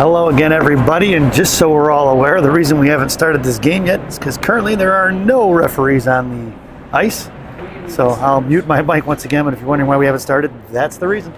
Hello again, everybody, and just so we're all aware, the reason we haven't started this game yet is because currently there are no referees on the ice. So I'll mute my mic once again, but if you're wondering why we haven't started, that's the reason.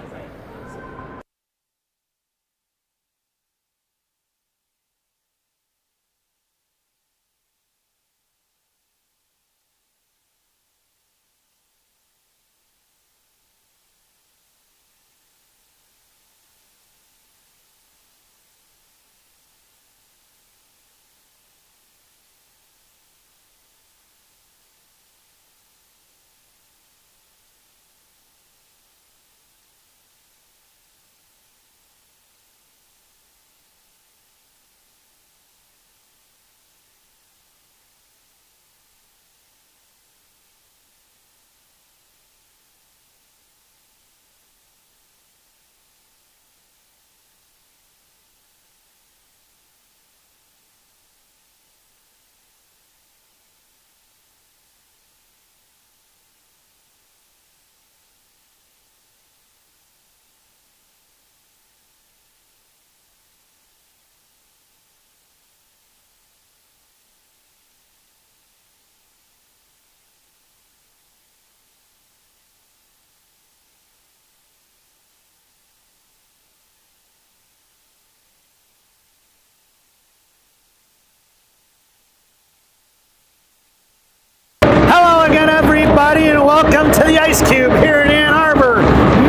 And welcome to the Ice Cube here in Ann Arbor,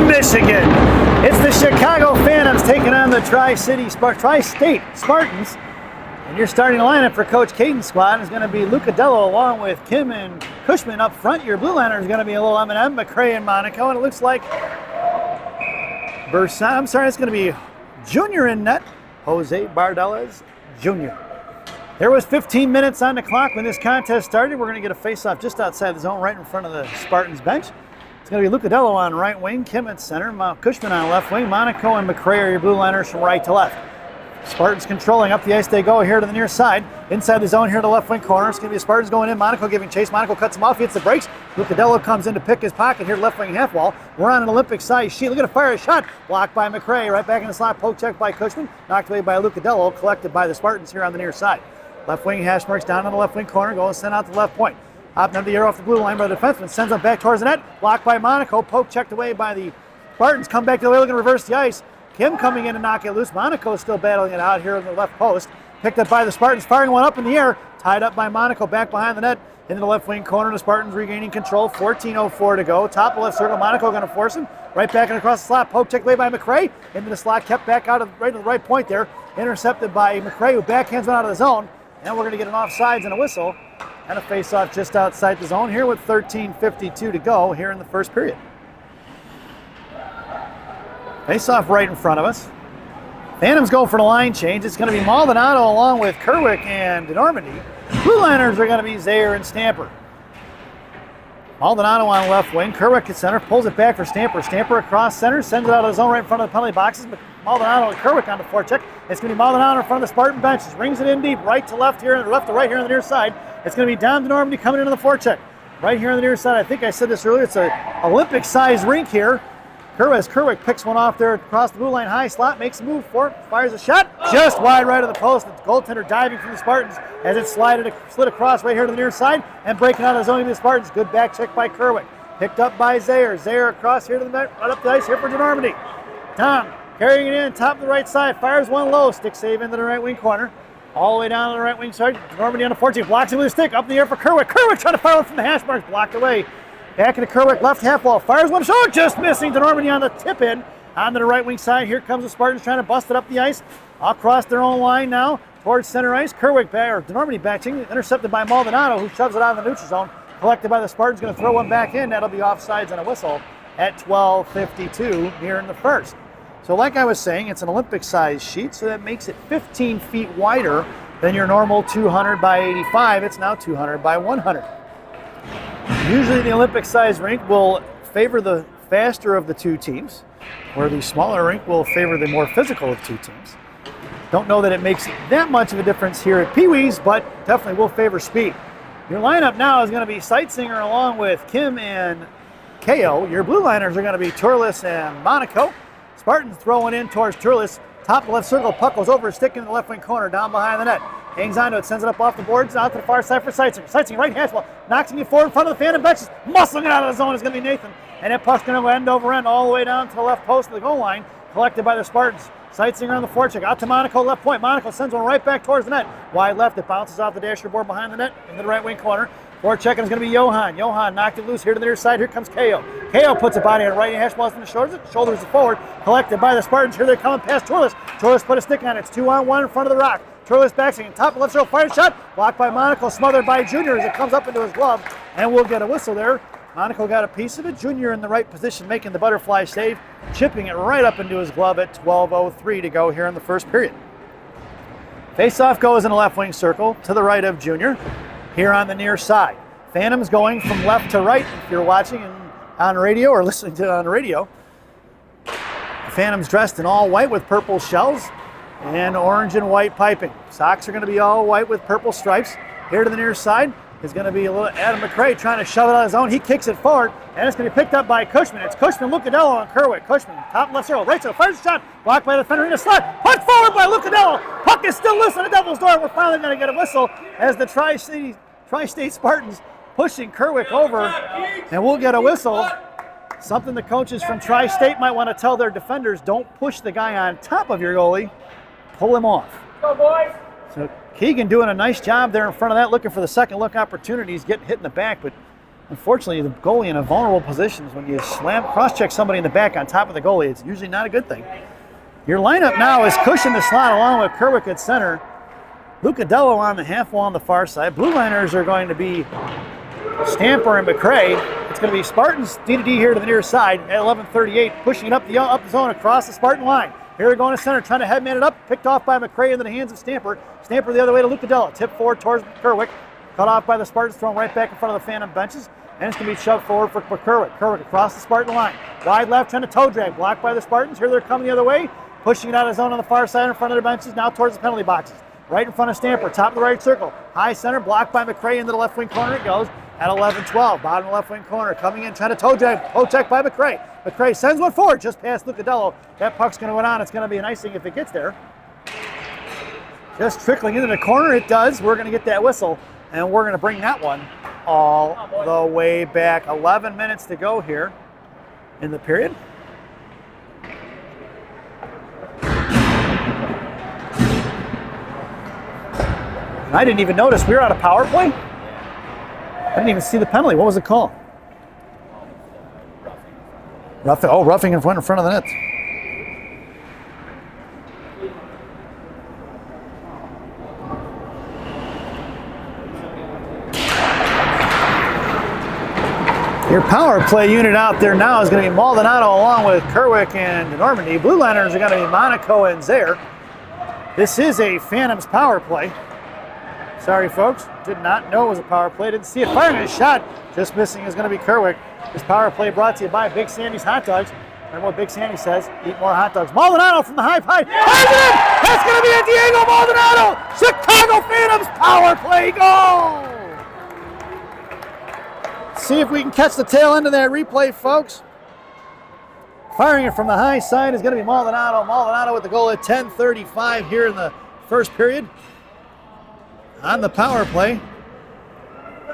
Michigan. It's the Chicago Phantoms taking on the Tri-State Spartans. And your starting lineup for Coach Caden's squad is going to be Luca Dello along with Kim and Cushman up front. Your blue liner is going to be a little M&M, McCray and Monaco. And it looks like it's going to be Junior in net, Jose Bardeles Jr. There was 15 minutes on the clock when this contest started. We're going to get a face-off just outside the zone, right in front of the Spartans bench. It's going to be Luca Dello on right wing, Kim at center, Cushman on left wing, Monaco and McCray are your blue liners from right to left. Spartans controlling up the ice they go here to the near side. Inside the zone here to the left wing corner. It's going to be the Spartans going in, Monaco giving chase. Monaco cuts him off, hits the brakes. Luca Dello comes in to pick his pocket here, left wing half wall. We're on an Olympic-sized sheet. Look at a fire shot. Blocked by McCray. Right back in the slot, poke check by Cushman. Knocked away by Luca Dello, collected by the Spartans here on the near side. Left wing hash marks down on the left wing corner, goes sent out to the left point. Hopping up the air off the blue line by the defenseman, sends him back towards the net. Blocked by Monaco, poke checked away by the Spartans. Come back to the way, looking to reverse the ice. Kim coming in to knock it loose. Monaco is still battling it out here on the left post. Picked up by the Spartans, firing one up in the air. Tied up by Monaco, back behind the net. Into the left wing corner, the Spartans regaining control. 14:04 to go. Top of left circle, Monaco going to force him. Right back and across the slot, poke checked away by McCray. Into the slot, kept back out of right to the right point there. Intercepted by McCray, who backhands one out of the zone. Now we're going to get an offsides and a whistle and a face-off just outside the zone here with 13:52 to go here in the first period. Face-off right in front of us. Phantoms go for the line change. It's going to be Maldonado along with Kerwick and Normandy. Blue liners are going to be Zaire and Stamper. Maldonado on left wing. Kerwick at center. Pulls it back for Stamper. Stamper across center. Sends it out of the zone right in front of the penalty boxes. Maldonado and Kerwick on the forecheck. It's going to be Maldonado in front of the Spartan bench. Just rings it in deep. Right to left here, left to right here on the near side. It's going to be down to Normandy coming into the forecheck. Right here on the near side. I think I said this earlier. It's an Olympic-sized rink here. Kerwick picks one off there across the blue line high slot, makes a move for it, fires a shot just wide right of the post. The goaltender diving from the Spartans as it slid across right here to the near side and breaking out of the zone of the Spartans. Good back check by Kerwick. Picked up by Zaire. Zaire across here to the net, right up the ice here for Normandy. Tom carrying it in, top of the right side, fires one low, stick save into the right wing corner. All the way down to the right wing side. Normandy on the 14, blocks it with a stick, up in the air for Kerwick. Kerwick trying to fire one from the hash marks, blocked away. Back into Kerwick, left half wall, fires one shot, just missing. Normandy on the tip in, onto the right wing side. Here comes the Spartans trying to bust it up the ice, across their own line now, towards center ice. Kerwick Normandy backing, intercepted by Maldonado, who shoves it out of the neutral zone. Collected by the Spartans, going to throw one back in. That'll be offsides and a whistle at 12:52 here in the first. So like I was saying, it's an Olympic-sized sheet, so that makes it 15 feet wider than your normal 200 by 85. It's now 200 by 100. Usually the Olympic-sized rink will favor the faster of the two teams, where the smaller rink will favor the more physical of two teams. Don't know that it makes that much of a difference here at Pee Wee's, but definitely will favor speed. Your lineup now is going to be Sightsinger along with Kim and KO. Your blue liners are going to be Turles and Monaco. Spartans throwing in towards Turles. Top of the left circle, puck goes over his stick into the left wing corner, down behind the net. Hangs onto it, sends it up off the boards, out to the far side for Seitzinger. Seitzinger, right hash ball, knocks it forward in front of the Phantom benches, muscling it out of the zone is going to be Nathan. And that puck's going to go end over end all the way down to the left post of the goal line, collected by the Spartans. Seitzinger on the forecheck, out to Monaco, left point. Monaco sends one right back towards the net. Wide left, it bounces off the dasher board behind the net into the right wing corner. Forechecking is going to be Johan. Johan knocked it loose here to the near side. Here comes KO. KO puts a body on it right. Hash balls from the shoulders it forward. Collected by the Spartans. Here they're coming past Torles. Torles put a stick on it. It's 2-on-1 in front of the rock. Torles backing. Top left circle. Fire shot. Blocked by Monaco. Smothered by Junior as it comes up into his glove. And we'll get a whistle there. Monaco got a piece of it. Junior in the right position making the butterfly save. Chipping it right up into his glove at 12:03 to go here in the first period. Face-off goes in the left wing circle to the right of Junior. Here on the near side. Phantoms going from left to right if you're watching on radio or listening to it on the radio. The Phantoms dressed in all white with purple shells and orange and white piping. Socks are going to be all white with purple stripes. Here to the near side is going to be a little Adam McRae trying to shove it on his own. He kicks it forward, and it's going to be picked up by Cushman. It's Cushman, Lucadello, and Kerwick. Cushman, top left circle, right circle, fires a shot, blocked by the defender in the slot. Puck forward by Lucadello. Puck is still loose on the Devil's door. We're finally going to get a whistle as the Tri-State Spartans pushing Kerwick over, and we'll get a whistle. Something the coaches from Tri-State might want to tell their defenders: don't push the guy on top of your goalie, pull him off. Go, boys. So Keegan doing a nice job there in front of that, looking for the second look opportunities, getting hit in the back, but unfortunately the goalie in a vulnerable position is when you cross-check somebody in the back on top of the goalie, it's usually not a good thing. Your lineup now is Cush in the slot along with Kerwick at center, Lucadello on the half wall on the far side. Blue liners are going to be Stamper and McRae. It's going to be Spartans D-to-D here to the near side at 11:38, pushing it up the zone across the Spartan line. Here they're going to center, trying to headman it up, picked off by McRae into the hands of Stamper. Stamper the other way to Lucadello, tipped forward towards Kerwick, cut off by the Spartans, thrown right back in front of the Phantom benches, and it's going to be shoved forward for Kerwick. Kerwick across the Spartan line, wide left, trying to toe drag, blocked by the Spartans. Here they're coming the other way, pushing it out of zone on the far side in front of their benches, now towards the penalty boxes. Right in front of Stamper, top of the right circle, high center, blocked by McRae into the left wing corner it goes. At 11-12, bottom left wing corner, coming in, trying to toe drag, toe check by McRae. McRae sends one forward, just past Lucadello. That puck's going to go on. It's going to be an icing if it gets there. Just trickling into the corner, it does. We're going to get that whistle, and we're going to bring that one all the way back. 11 minutes to go here in the period. And I didn't even notice we were on a power play. I didn't even see the penalty. What was the call? Roughing. Oh, roughing in front of the net. Your power play unit out there now is going to be Maldonado along with Kerwick and Normandy. Blue liners are going to be Monaco and Zaire. This is a Phantoms power play. Sorry, folks. Did not know it was a power play. Didn't see it. Firing a shot. Just missing is going to be Kerwick. This power play brought to you by Big Sandy's Hot Dogs. Remember what Big Sandy says? Eat more hot dogs. Maldonado from the high five. That's going to be a Diego Maldonado. Chicago Phantoms power play goal. See if we can catch the tail end of that replay, folks. Firing it from the high side is going to be Maldonado. Maldonado with the goal at 10:35 here in the first period. On the power play.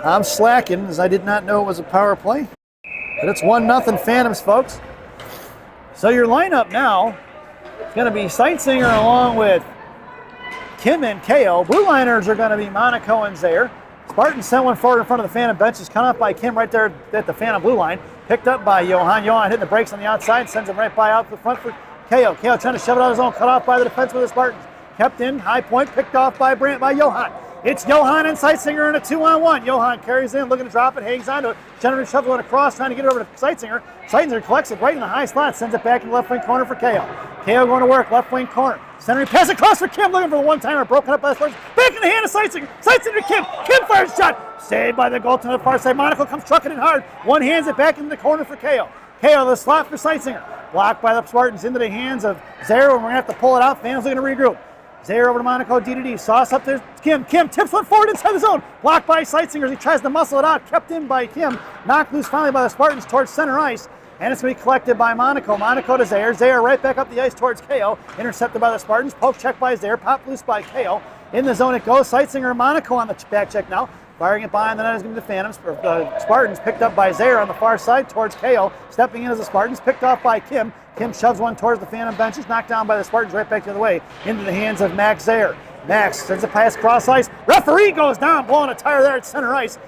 I'm slacking as I did not know it was a power play. But it's 1-0 Phantoms, folks. So your lineup now is going to be Seitzinger along with Kim and KO. Blue liners are going to be Monaco and Zaire. Spartans sent one forward in front of the Phantom benches, cut off by Kim right there at the Phantom blue line. Picked up by Johan. Johan hitting the brakes on the outside, sends him right by out to the front for KO. KO trying to shove it out of his own, cut off by the defense with the Spartans. Kept in, high point, picked off by Johan. It's Johan and Seitzinger in a 2-on-1. Johan carries in, looking to drop it, hangs onto it. Generally shovels it across, trying to get it over to Seitzinger. Seitzinger collects it right in the high slot, sends it back in the left wing corner for KO. KO going to work, left wing corner. Centering pass across for Kim, looking for the one-timer, broken up by the Spartans. Back in the hand of Seitzinger. Seitzinger to Kim. Kim fires a shot. Saved by the goaltender on the far side. Monaco comes trucking it hard. One hands it back into the corner for KO. KO the slot for Seitzinger. Blocked by the Spartans into the hands of Zaire, and we're going to have to pull it out. Fans looking to regroup. Zaire over to Monaco, D-to-D. Sauce up there. Kim tips one forward inside the zone. Blocked by Seitzinger as he tries to muscle it out. Kept in by Kim. Knocked loose finally by the Spartans towards center ice. and it's going to be collected by Monaco. Monaco to Zaire. Zaire right back up the ice towards KO. Intercepted by the Spartans. Poke check by Zaire. Pop loose by KO. In the zone it goes. Sightseer Monaco on the back check now. Firing it behind the net is going to be the Phantoms. The Spartans picked up by Zaire on the far side towards KO. Stepping in as the Spartans. Picked off by Kim. Kim shoves one towards the Phantom benches. Knocked down by the Spartans right back the other way into the hands of Max Zaire. Max sends a pass cross ice. Referee goes down, blowing a tire there at center ice.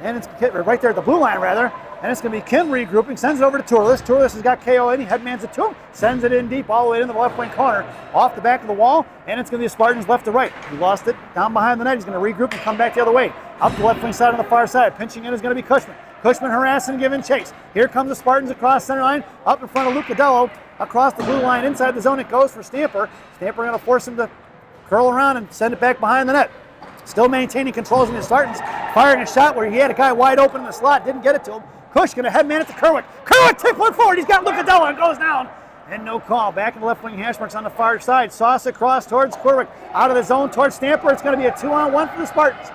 And it's right there at the blue line, rather. And it's going to be Kim regrouping, sends it over to Tourless. Tourless has got KO in, he headmans it to him, sends it in deep all the way in the left wing corner, off the back of the wall, and it's going to be the Spartans left to right. He lost it down behind the net. He's going to regroup and come back the other way. Up the left wing side on the far side. Pinching in is going to be Cushman. Cushman harassing, giving chase. Here comes the Spartans across center line, up in front of Lucadello. Across the blue line, inside the zone it goes for Stamper. Stamper going to force him to curl around and send it back behind the net. Still maintaining controls in the Spartans. Firing a shot where he had a guy wide open in the slot, didn't get it to him. Kush going to headman it to Kerwick. Kerwick takes one forward. He's got Lucadello and goes down. And no call. Back in the left wing hash marks on the far side. Sauce across towards Kerwick. Out of the zone towards Stamper. It's going to be a 2-on-1 for the Spartans.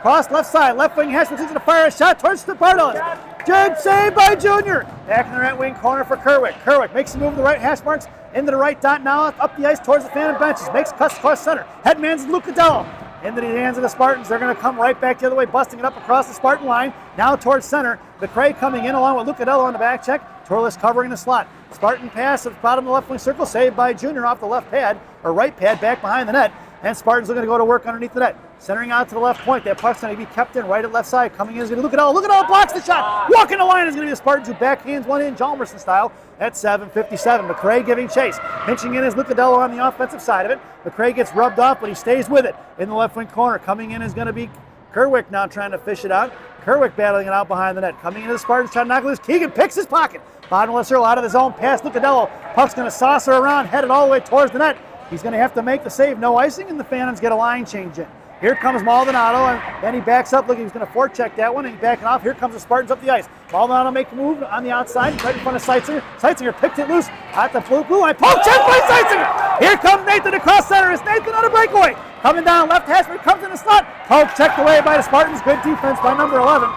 Cross left side. Left wing hash marks. He's going to fire a shot towards Spartans. Good save by Junior. Back in the right wing corner for Kerwick. Kerwick makes a move to the right hash marks. Into the right dot now. Up the ice towards the Phantom benches. Makes cuts across center. Headman's Lucadello. Into the hands of the Spartans. They're going to come right back the other way, busting it up across the Spartan line. Now towards center. McRae coming in along with Lucadello on the back check. Torless covering the slot. Spartan pass at the bottom of the left wing circle. Saved by Junior off the left pad, or right pad, back behind the net. And Spartans are going to go to work underneath the net. Centering out to the left point. That puck's going to be kept in right at left side. Coming in is going to Lucadello. Lucadello blocks the shot. Walking the line is going to be the Spartans who backhands one in Jalmerson style at 7:57. McRae giving chase. Pinching in is Lucadello on the offensive side of it. McRae gets rubbed off, but he stays with it in the left wing corner. Coming in is going to be Kerwick now trying to fish it out. Kerwick battling it out behind the net. Coming into the Spartans trying to knock it loose. Keegan picks his pocket. Bottom left circle out of the zone. Past Lucadello. Puck's going to saucer around, headed all the way towards the net. He's going to have to make the save. No icing, and the Phantoms get a line change in. Here comes Maldonado, and then he backs up looking. He's going to forecheck that one, and he's backing off. Here comes the Spartans up the ice. Maldonado make a move on the outside, right in front of Sightseer. Sightseer picked it loose at the blue line. Poke check by Sightseer. Here comes Nathan across center. It's Nathan on a breakaway. Coming down left hash, but he comes in the slot. Poke checked away by the Spartans. Good defense by number 11.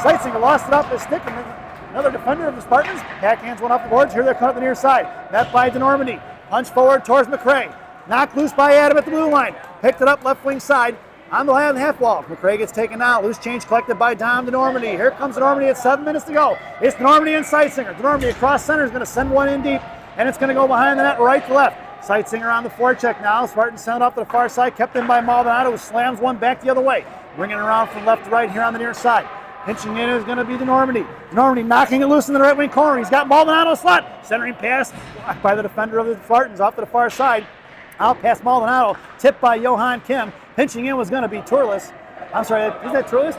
Sightseer lost it off his stick, and another defender of the Spartans backhands one off the boards. Here they're coming up the near side. Met by DeNormandy. Punch forward towards McRae. Knocked loose by Adam at the blue line. Picked it up left wing side on the half wall. McRae gets taken out. Loose change collected by Dom DeNormandy. Here comes DeNormandy at 7 minutes to go. It's DeNormandy and Sightseer. DeNormandy across center is going to send one in deep, and it's going to go behind the net right to left. Sightseer on the forecheck now. Spartans sent it off to the far side. Kept in by Maldonado, who slams one back the other way. Bringing it around from left to right here on the near side. Pinching in is going to be DeNormandy. DeNormandy knocking it loose in the right wing corner. He's got Maldonado slot. Centering pass blocked by the defender of the Spartans off to the far side. Out past Maldonado, tipped by Johan Kim. Pinching in was going to be Turles. I'm sorry, is that Turles?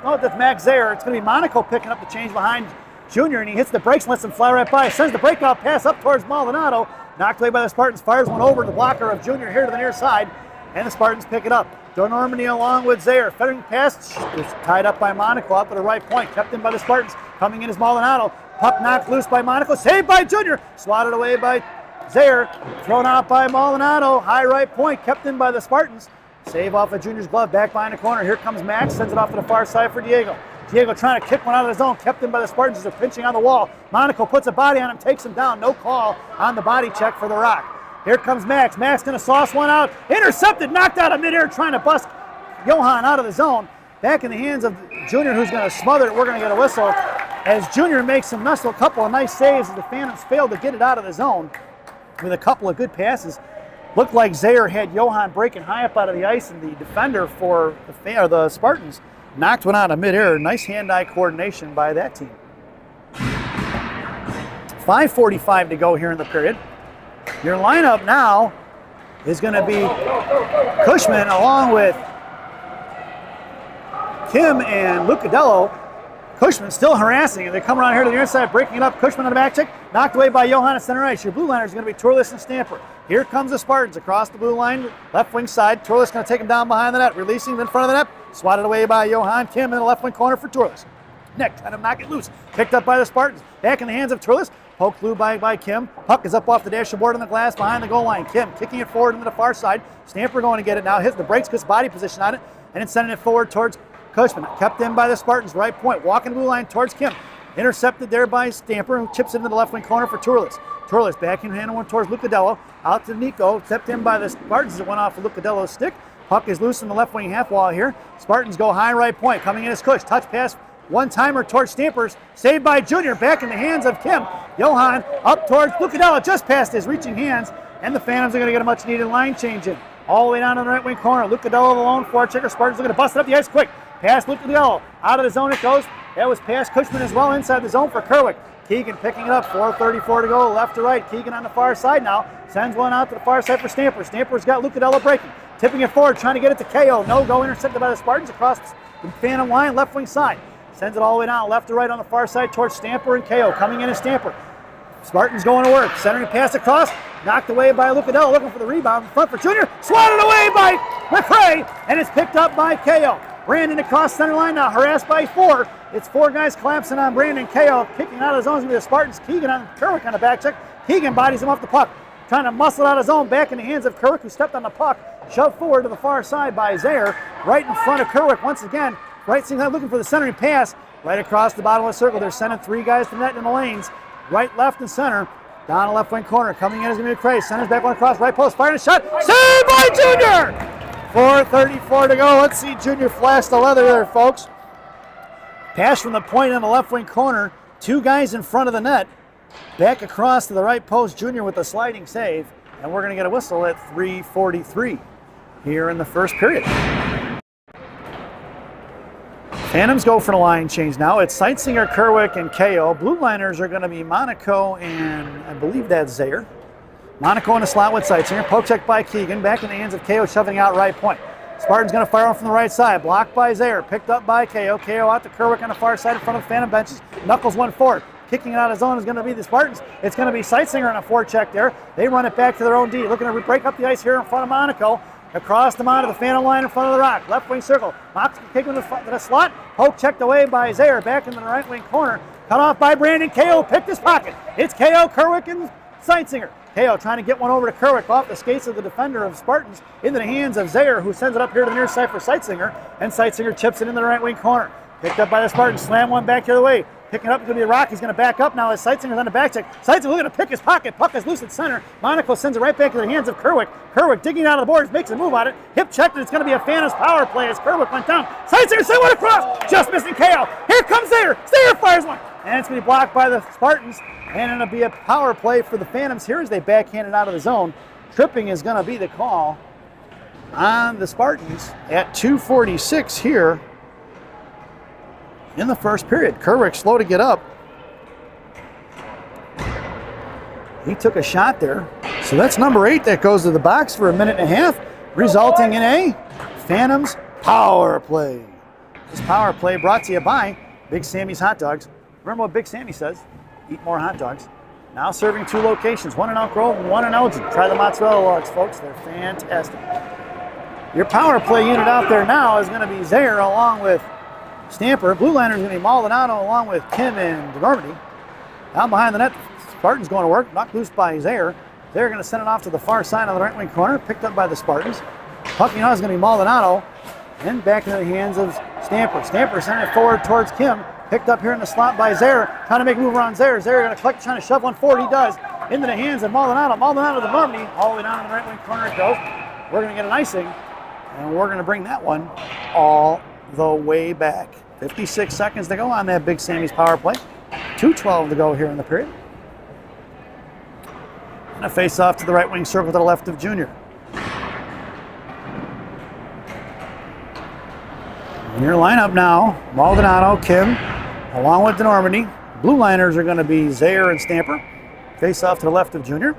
No, that's Max Zaire. It's going to be Monaco picking up the change behind Junior, and he hits the brakes and lets him fly right by. Sends the breakout pass up towards Maldonado. Knocked away by the Spartans. Fires one over the blocker of Junior here to the near side, and the Spartans pick it up. DeNormandy along with Zaire. Fettering pass is tied up by Monaco up to the right point. Kept in by the Spartans. Coming in is Maldonado. Puck knocked loose by Monaco. Saved by Junior. Swatted away by Zaire, thrown out by Maldonado, high right point, kept in by the Spartans. Save off of Junior's glove, back behind the corner. Here comes Max, sends it off to the far side for Diego. Diego trying to kick one out of the zone, kept in by the Spartans as they're pinching on the wall. Monaco puts a body on him, takes him down, no call on the body check for the Rock. Here comes Max, Max gonna sauce one out, intercepted, knocked out of midair, trying to bust Johan out of the zone. Back in the hands of Junior, who's gonna smother it. We're gonna get a whistle as Junior makes a couple of nice saves as the Phantoms failed to get it out of the zone. With a couple of good passes. Looked like Zaire had Johan breaking high up out of the ice, and the defender for the Spartans knocked one out of midair. Nice hand-eye coordination by that team. 5:45 to go here in the period. Your lineup now is going to be Cushman along with Kim and Lucadello. Cushman still harassing, and they come around here to the near side, breaking it up. Cushman on the back check, knocked away by Johan at center ice. Your blue liners are going to be Turles and Stamper. Here comes the Spartans across the blue line, left wing side. Turles going to take him down behind the net, releasing him in front of the net. Swatted away by Johan Kim in the left wing corner for Turles. Nick trying to knock it loose. Picked up by the Spartans. Back in the hands of Turles. Poked through by Kim. Puck is up off the dashboard on the glass behind the goal line. Kim kicking it forward into the far side. Stamper going to get it now. Hits the brakes, gets body position on it, and it's sending it forward towards Cushman. Kept in by the Spartans, right point. Walking the blue line towards Kim. Intercepted there by Stamper, who chips into the left wing corner for Turles. Turles backhand one towards Lucadello. Out to Nico, stepped in by the Spartans. It went off of Lucadello's stick. Puck is loose in the left wing half wall here. Spartans go high right point. Coming in is Kush. Touch pass, one-timer towards Stampers. Saved by Junior. Back in the hands of Kim. Johan up towards Lucadello. Just past his reaching hands. And the Phantoms are going to get a much-needed line change in. All the way down to the right wing corner. Lucadello the lone forechecker. Spartans are going to bust it up the ice quick. Pass Lucadello. Out of the zone it goes. That was past Cushman as well inside the zone for Kerwick. Keegan picking it up, 4:34 to go, left to right. Keegan on the far side now, sends one out to the far side for Stamper. Stamper's got Lucadello breaking, tipping it forward, trying to get it to KO. No go, intercepted by the Spartans across the Phantom line, left wing side. Sends it all the way down, left to right on the far side towards Stamper and KO. Coming in is Stamper. Spartans going to work, centering pass across, knocked away by Lucadello, looking for the rebound, in front for Junior, swatted away by McRae, and it's picked up by KO. Brandon across center line now, harassed by 4. It's 4 guys collapsing on Brandon. KO kicking out of the zone is going to be the Spartans. Keegan on Kerwick on the back check. Keegan bodies him off the puck. Trying to muscle out of zone, back in the hands of Kerwick, who stepped on the puck. Shoved forward to the far side by Zaire. Right in front of Kerwick once again. Right side looking for the centering pass. Right across the bottom of the circle. They're sending 3 guys to net in the lanes. Right, left, and center. Down the left wing corner. Coming in is going to be McRae. Centers back one across. Right post. Firing a shot. Saved by Junior! 4:34 to go. Let's see Junior flash the leather there, folks. Pass from the point on the left wing corner. 2 guys in front of the net. Back across to the right post. Junior with a sliding save. And we're going to get a whistle at 3:43 here in the first period. Phantoms go for the line change now. It's Seitzinger, Kerwick, and KO. Blue liners are going to be Monaco and I believe that's Zaire. Monaco in the slot with Seitzinger. Poke check by Keegan. Back in the hands of KO, shoving out right point. Spartan's going to fire off from the right side. Blocked by Zaire. Picked up by KO. KO out to Kerwick on the far side in front of the Phantom benches. Knuckles one forward. Kicking it out of zone is going to be the Spartans. It's going to be Seitzinger on a forecheck there. They run it back to their own D. Looking to break up the ice here in front of Monaco. Across the mound of the Phantom line in front of the rock. Left wing circle. Mox kicking to the slot. Poke checked away by Zaire. Back in the right wing corner. Cut off by Brandon. KO picked his pocket. It's KO, Kerwick, and Seitzinger. KO trying to get one over to Kerwick off the skates of the defender of Spartans into the hands of Zaire, who sends it up here to the near side for Seitzinger, and Seitzinger chips it into the right wing corner. Picked up by the Spartans, slam one back the other way. Picking up, it's going to be Rock. He's going to back up now as Seitzinger's on the back check. Seitzinger looking to pick his pocket. Puck is loose at center. Monaco sends it right back to the hands of Kerwick. Kerwick digging out of the boards, makes a move on it. Hip checked, and it's going to be a Phantoms power play as Kerwick went down. Seitzinger sent one across, just missing KO. Here comes Zaire. Zaire fires one, and it's going to be blocked by the Spartans. And it'll be a power play for the Phantoms here as they backhand it out of the zone. Tripping is going to be the call on the Spartans at 2:46 here in the first period. Kerwick slow to get up. He took a shot there. So that's number 8 that goes to the box for a minute and a half, resulting in a Phantoms power play. This power play brought to you by Big Sammy's Hot Dogs. Remember what Big Sammy says? Eat more hot dogs. Now serving 2 locations, one in Elk Grove and one in Elgin. Try the mozzarella logs, folks. They're fantastic. Your power play unit out there now is going to be Zaire along with Stamper. Blue liner is going to be Maldonado along with Kim and DeNormandy. Down behind the net, Spartans going to work. Knocked loose by Zaire. They're going to send it off to the far side on the right wing corner. Picked up by the Spartans. Pucking out is going to be Maldonado. And back into the hands of Stamper. Stamper sending it forward towards Kim. Picked up here in the slot by Zaire, trying to make a move around Zaire. Zaire going to collect, trying to shove one forward. He does. Into the hands of Maldonado. Maldonado to Normandy. All the way down in the right wing corner it goes. We're going to get an icing, and we're going to bring that one all the way back. 56 seconds to go on that Big Sammy's power play. 2:12 to go here in the period. And a face off to the right wing circle to the left of Junior. In your lineup now, Maldonado, Kim, along with DeNormandy. Blue liners are going to be Zaire and Stamper. Face off to the left of Junior.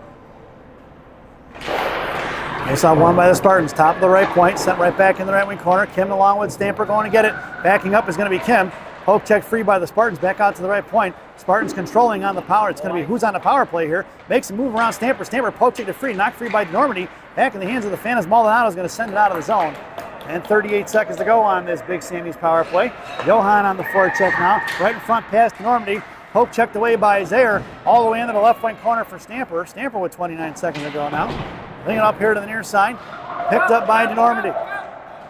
Face off won by the Spartans. Top of the right point, sent right back in the right wing corner. Kim along with Stamper going to get it. Backing up is going to be Kim. Poke check free by the Spartans, back out to the right point. Spartans controlling on the power. It's going to be who's on the power play here. Makes a move around Stamper. Stamper poke check to free, knocked free by DeNormandy. Back in the hands of the Phantoms. Maldonado is going to send it out of the zone. And 38 seconds to go on this Big Sammy's power play. Johan on the forecheck now. Right in front past Normandy. Poke checked away by Zaire. All the way into the left wing corner for Stamper. Stamper with 29 seconds to go now. Bringing it up here to the near side. Picked up by DeNormandy.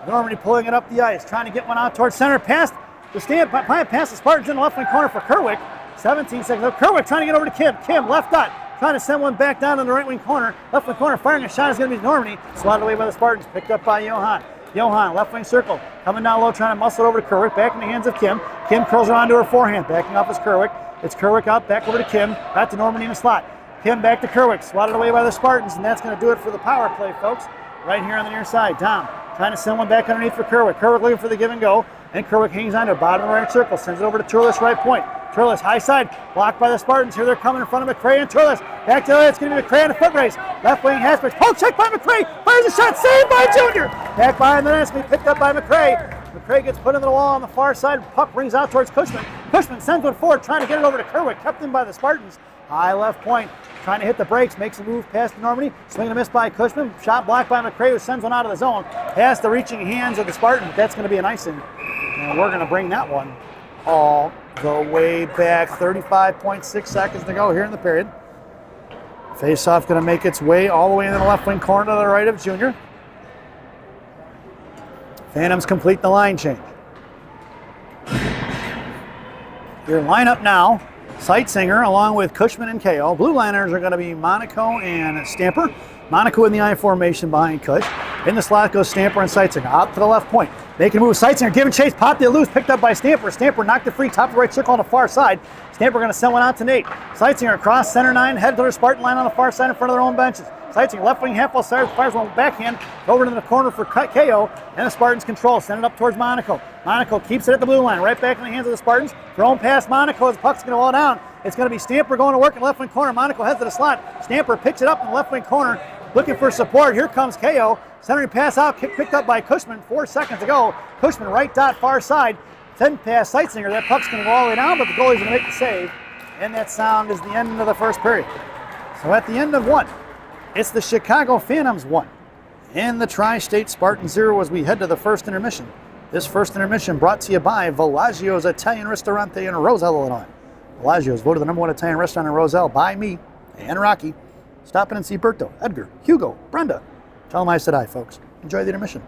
DeNormandy pulling it up the ice. Trying to get one out towards center. Past the past the Spartans in the left wing corner for Kerwick. 17 seconds. Kerwick trying to get over to Kim. Kim, left dot. Trying to send one back down in the right wing corner. Left wing corner, firing a shot is going to be Normandy. Swatted away by the Spartans. Picked up by Johan. Johan, left wing circle. Coming down low, trying to muscle it over to Kerwick. Back in the hands of Kim. Kim curls around to her forehand. Backing off is Kerwick. It's Kerwick out, back over to Kim. Back to Normandy in the slot. Kim back to Kerwick. Swatted away by the Spartans, and that's going to do it for the power play, folks. Right here on the near side. Dom trying to send one back underneath for Kerwick. Kerwick looking for the give and go. And Kerwick hangs on to the bottom of the right circle. Sends it over to Turles, right point. Turles, high side, blocked by the Spartans. Here they're coming in front of McCray and Turles. Back to it's going to be McCray on the foot race. Left wing Haspers. Poke check by McCray. Fires a shot, saved by Junior. Back behind the net, it's going to be picked up by McCray. McCray gets put into the wall on the far side. Puck rings out towards Cushman. Cushman sends one forward, trying to get it over to Kerwick. Kept in by the Spartans. High left point. Trying to hit the brakes, makes a move past Normandy. Swing and a miss by Cushman. Shot blocked by McCray, who sends one out of the zone. Past the reaching hands of the Spartans. That's going to be an icing. And we're going to bring that one all the way back. 35.6 seconds to go here in the period. Face-off going to make its way all the way into the left wing corner to the right of Junior. Phantoms complete the line change. Your lineup now. Sightsinger along with Cushman and KO. Blue liners are going to be Monaco and Stamper. Monaco in the I formation behind Cush. In the slot goes Stamper and Sightsinger. Out to the left point. Making a move with Sightsinger. Give and chase. Popped it loose. Picked up by Stamper. Stamper knocked it free. Top of the right circle on the far side. Stamper going to send one out to Nate. Sightsinger across center 9. Head to their Spartan line on the far side in front of their own benches. Sightsinger left wing half wall side. Fires one backhand. Over to the corner for KO. And the Spartans control. Send it up towards Monaco. Monaco keeps it at the blue line. Right back in the hands of the Spartans. Thrown past Monaco as the puck's going to roll down. It's going to be Stamper going to work in the left wing corner. Monaco heads to the slot. Stamper picks it up in the left wing corner. Looking for support. Here comes KO. Centering pass out. Picked up by Cushman. 4 seconds to go. Cushman right dot far side. 10 pass Sightsinger. That puck's going to go all the way down, but the goalie's going to make the save. And that sound is the end of the first period. So at the end of one, it's the Chicago Phantoms 1 and the Tri-State Spartans 0 as we head to the first intermission. This first intermission brought to you by Villaggio's Italian Ristorante in Roselle, Illinois. Villaggio's voted the #1 Italian restaurant in Roselle by me and Rocky. Stop in and see Berto, Edgar, Hugo, Brenda. Tell them I said hi, folks. Enjoy the intermission.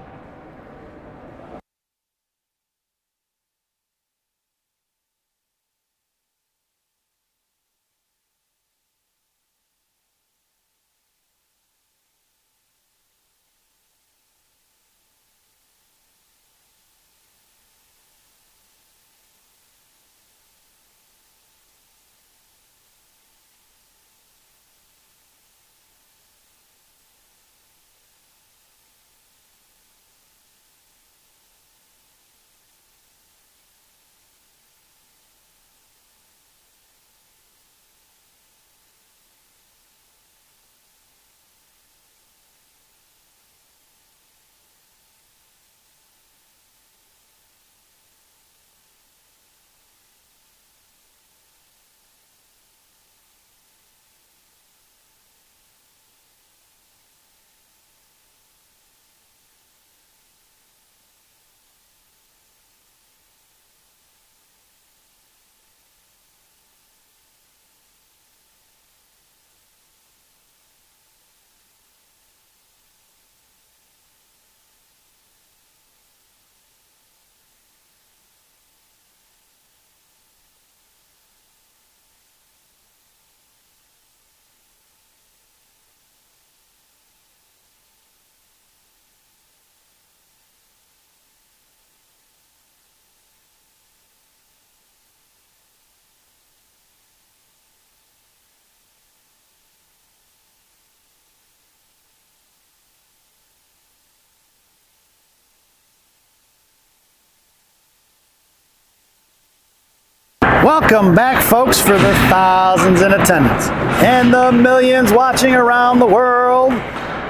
Welcome back, folks, for the thousands in attendance and the millions watching around the world.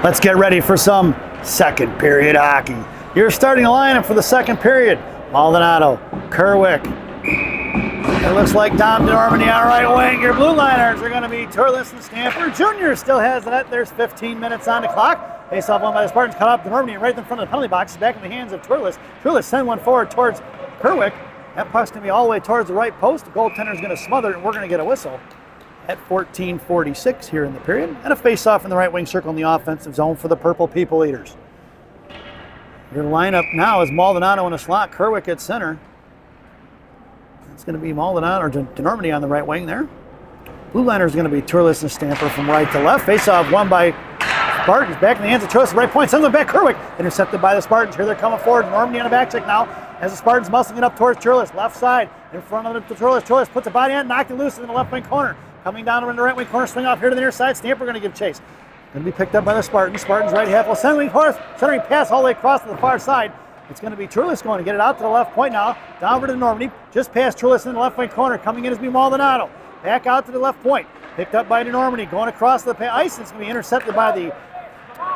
Let's get ready for some second period hockey. Your starting lineup for the second period: Maldonado, Kerwick. It looks like Dom Normandy on right wing. Your blue liners are going to be Turles and Stamper. Junior still has the net. There's 15 minutes on the clock. Face off one by the Spartans, cut up to Normandy right in front of the penalty box. Back in the hands of Turles. Turles send one forward towards Kerwick. That puck's going to be all the way towards the right post. The goaltender's going to smother it, and we're going to get a whistle at 14:46 here in the period. And a face-off in the right wing circle in the offensive zone for the Purple People Eaters. Your lineup now is Maldonado in a slot, Kerwick at center. It's going to be Maldonado or DeNormandie on the right wing there. Blue liner is going to be Turles and Stamper from right to left. Face-off won by Spartans. Back in the hands of Turles, right point. Sends it back. Kerwick intercepted by the Spartans. Here they're coming forward. DeNormandie on the back check now as the Spartans muscling it up towards Turles. Left side in front of the Turles. Turles puts a body on, knocked it loose in the left wing corner. Coming down in the right wing corner, swing off here to the near side. Stamper going to give chase. Going to be picked up by the Spartans. Spartans right half. Well, centering pass all the way across to the far side. It's going to be Turles going to get it out to the left point now. Down over to DeNormandie. Just past Turles in the left wing corner. Coming in is Maldonado. Back out to the left point. Picked up by DeNormandie. Going across the ice. It's going to be intercepted by the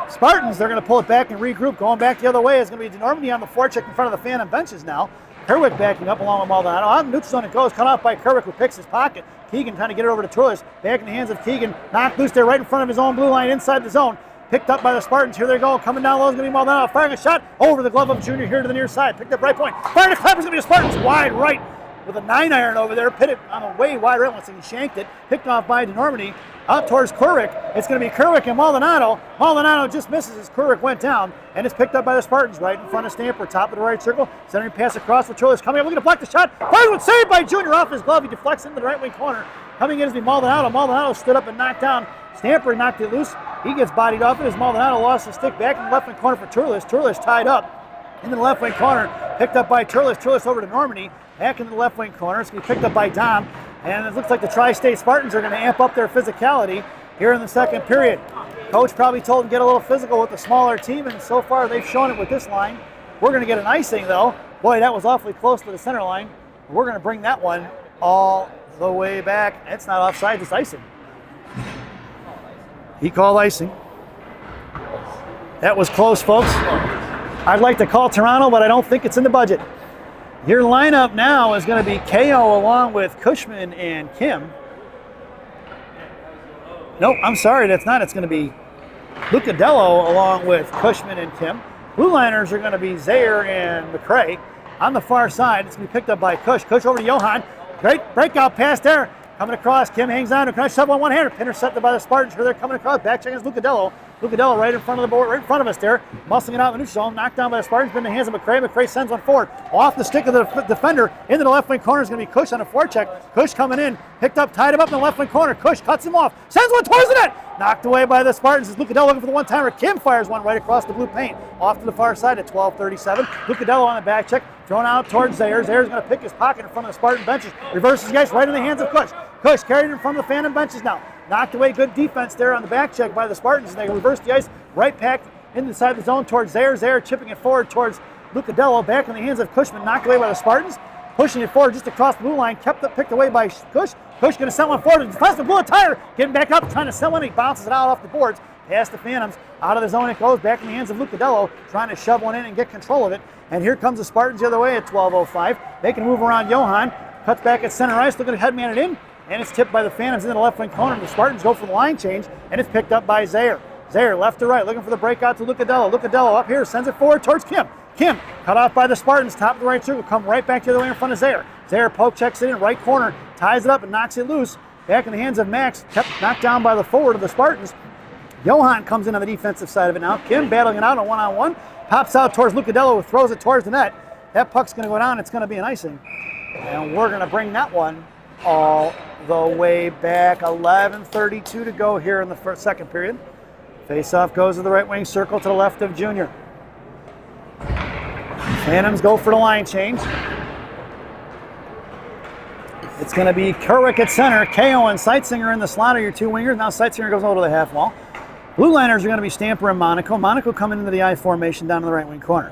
Spartans. They're going to pull it back and regroup. Going back the other way is going to be DeNormandie on the forecheck in front of the Phantom benches now. Kerwick backing up along with Maldonado. Out in neutral zone it goes. Cut off by Kerwick who picks his pocket. Keegan trying to get it over to Turles. Back in the hands of Keegan. Knocked loose there right in front of his own blue line inside the zone. Picked up by the Spartans. Here they go. Coming down low is going to be Maldonado. Firing a shot over the glove of Junior here to the near side. Picked up right point. Firing a clap is going to be the Spartans. Wide right with a 9-iron over there. Pitted on the way wide right once he shanked it. Picked off by DeNormandie. Out towards Kerwick. It's going to be Kerwick and Maldonado. Maldonado just misses as Kerwick went down. And it's picked up by the Spartans right in front of Stamper. Top of the right circle. Centering pass across with Turles. Coming up looking to block the shot. Fires one saved by Junior off his glove. He deflects into the right wing corner. Coming in is Maldonado. Maldonado stood up and knocked down Stamper. Knocked it loose. He gets bodied off it as Maldonado lost his stick back in the left wing corner for Turles. Turles tied up into the left wing corner. Picked up by Turles. Turles over to DeNormandie. Back into the left wing corner. It's going to be picked up by Dom. And it looks like the Tri-State Spartans are going to amp up their physicality here in the second period. Coach probably told them to get a little physical with the smaller team, and so far they've shown it with this line. We're going to get an icing, though. Boy, that was awfully close to the center line. We're going to bring that one all the way back. It's not offside, it's icing. He called icing. That was close, folks. I'd like to call Toronto, but I don't think it's in the budget. Your lineup now is going to be KO along with Cushman and Kim. Nope, I'm sorry, that's not. It's going to be Lucadello along with Cushman and Kim. Blue liners are going to be Zaire and McCray. On the far side, it's going to be picked up by Cush. Cush over to Johan. Great breakout pass there. Coming across, Kim hangs on. Can I shove on one hander? Intercepted by the Spartans. Here they're coming across. Back check is Lucadello. Lucadello right in front of the board, right in front of us there. Muscling it out in the neutral zone. Knocked down by the Spartans. Been in the hands of McCray. McCray sends one forward. Off the stick of the defender. Into the left wing corner is going to be Cush on a forecheck. Cush coming in. Picked up, tied him up in the left wing corner. Cush cuts him off. Sends one towards the net. Knocked away by the Spartans. As Lucadello looking for the one-timer. Kim fires one right across the blue paint. Off to the far side at 12:37. Lucadello on the back check. Thrown out towards Zaire. Zaire's going to pick his pocket in front of the Spartan benches. Reverses the ice right in the hands of Cush. Cush carried in front of the Phantom benches now. Knocked away, good defense there on the back check by the Spartans. And they reverse the ice right back inside the zone towards Zaire. Zaire chipping it forward towards Lucadello. Back in the hands of Cushman. Knocked away by the Spartans. Pushing it forward just across the blue line. Picked away by Cush. Cush going to send one forward. Defensive blew a tire. Getting back up, trying to sell one. He bounces it out off the boards. Past the Phantoms. Out of the zone it goes. Back in the hands of Lucadello. Trying to shove one in and get control of it. And here comes the Spartans the other way at 12:05. They can move around Johan. Cuts back at center ice. Looking to headman it in. And it's tipped by the Phantoms into the left wing corner. The Spartans go for the line change. And it's picked up by Zaire. Zaire left to right. Looking for the breakout to Lucadello. Lucadello up here. Sends it forward towards Kim. Kim cut off by the Spartans. Top of the right circle. Come right back the other way in front of Zaire. Zaire poke checks it in. Right corner. Ties it up and knocks it loose. Back in the hands of Max. Kept knocked down by the forward of the Spartans. Johan comes in on the defensive side of it now. Kim battling it out on one-on-one. Pops out towards Lucadello, who throws it towards the net. That puck's going to go down. It's going to be an icing. And we're going to bring that one all the way back. 11:32 to go here in the second period. Face-off goes to the right wing circle to the left of Junior. Phantoms go for the line change. It's going to be Kerwick at center. KO and Seitsinger in the slot are your two wingers. Now Seitsinger goes over to the half wall. Blue liners are going to be Stamper and Monaco. Monaco coming into the I formation down in the right wing corner.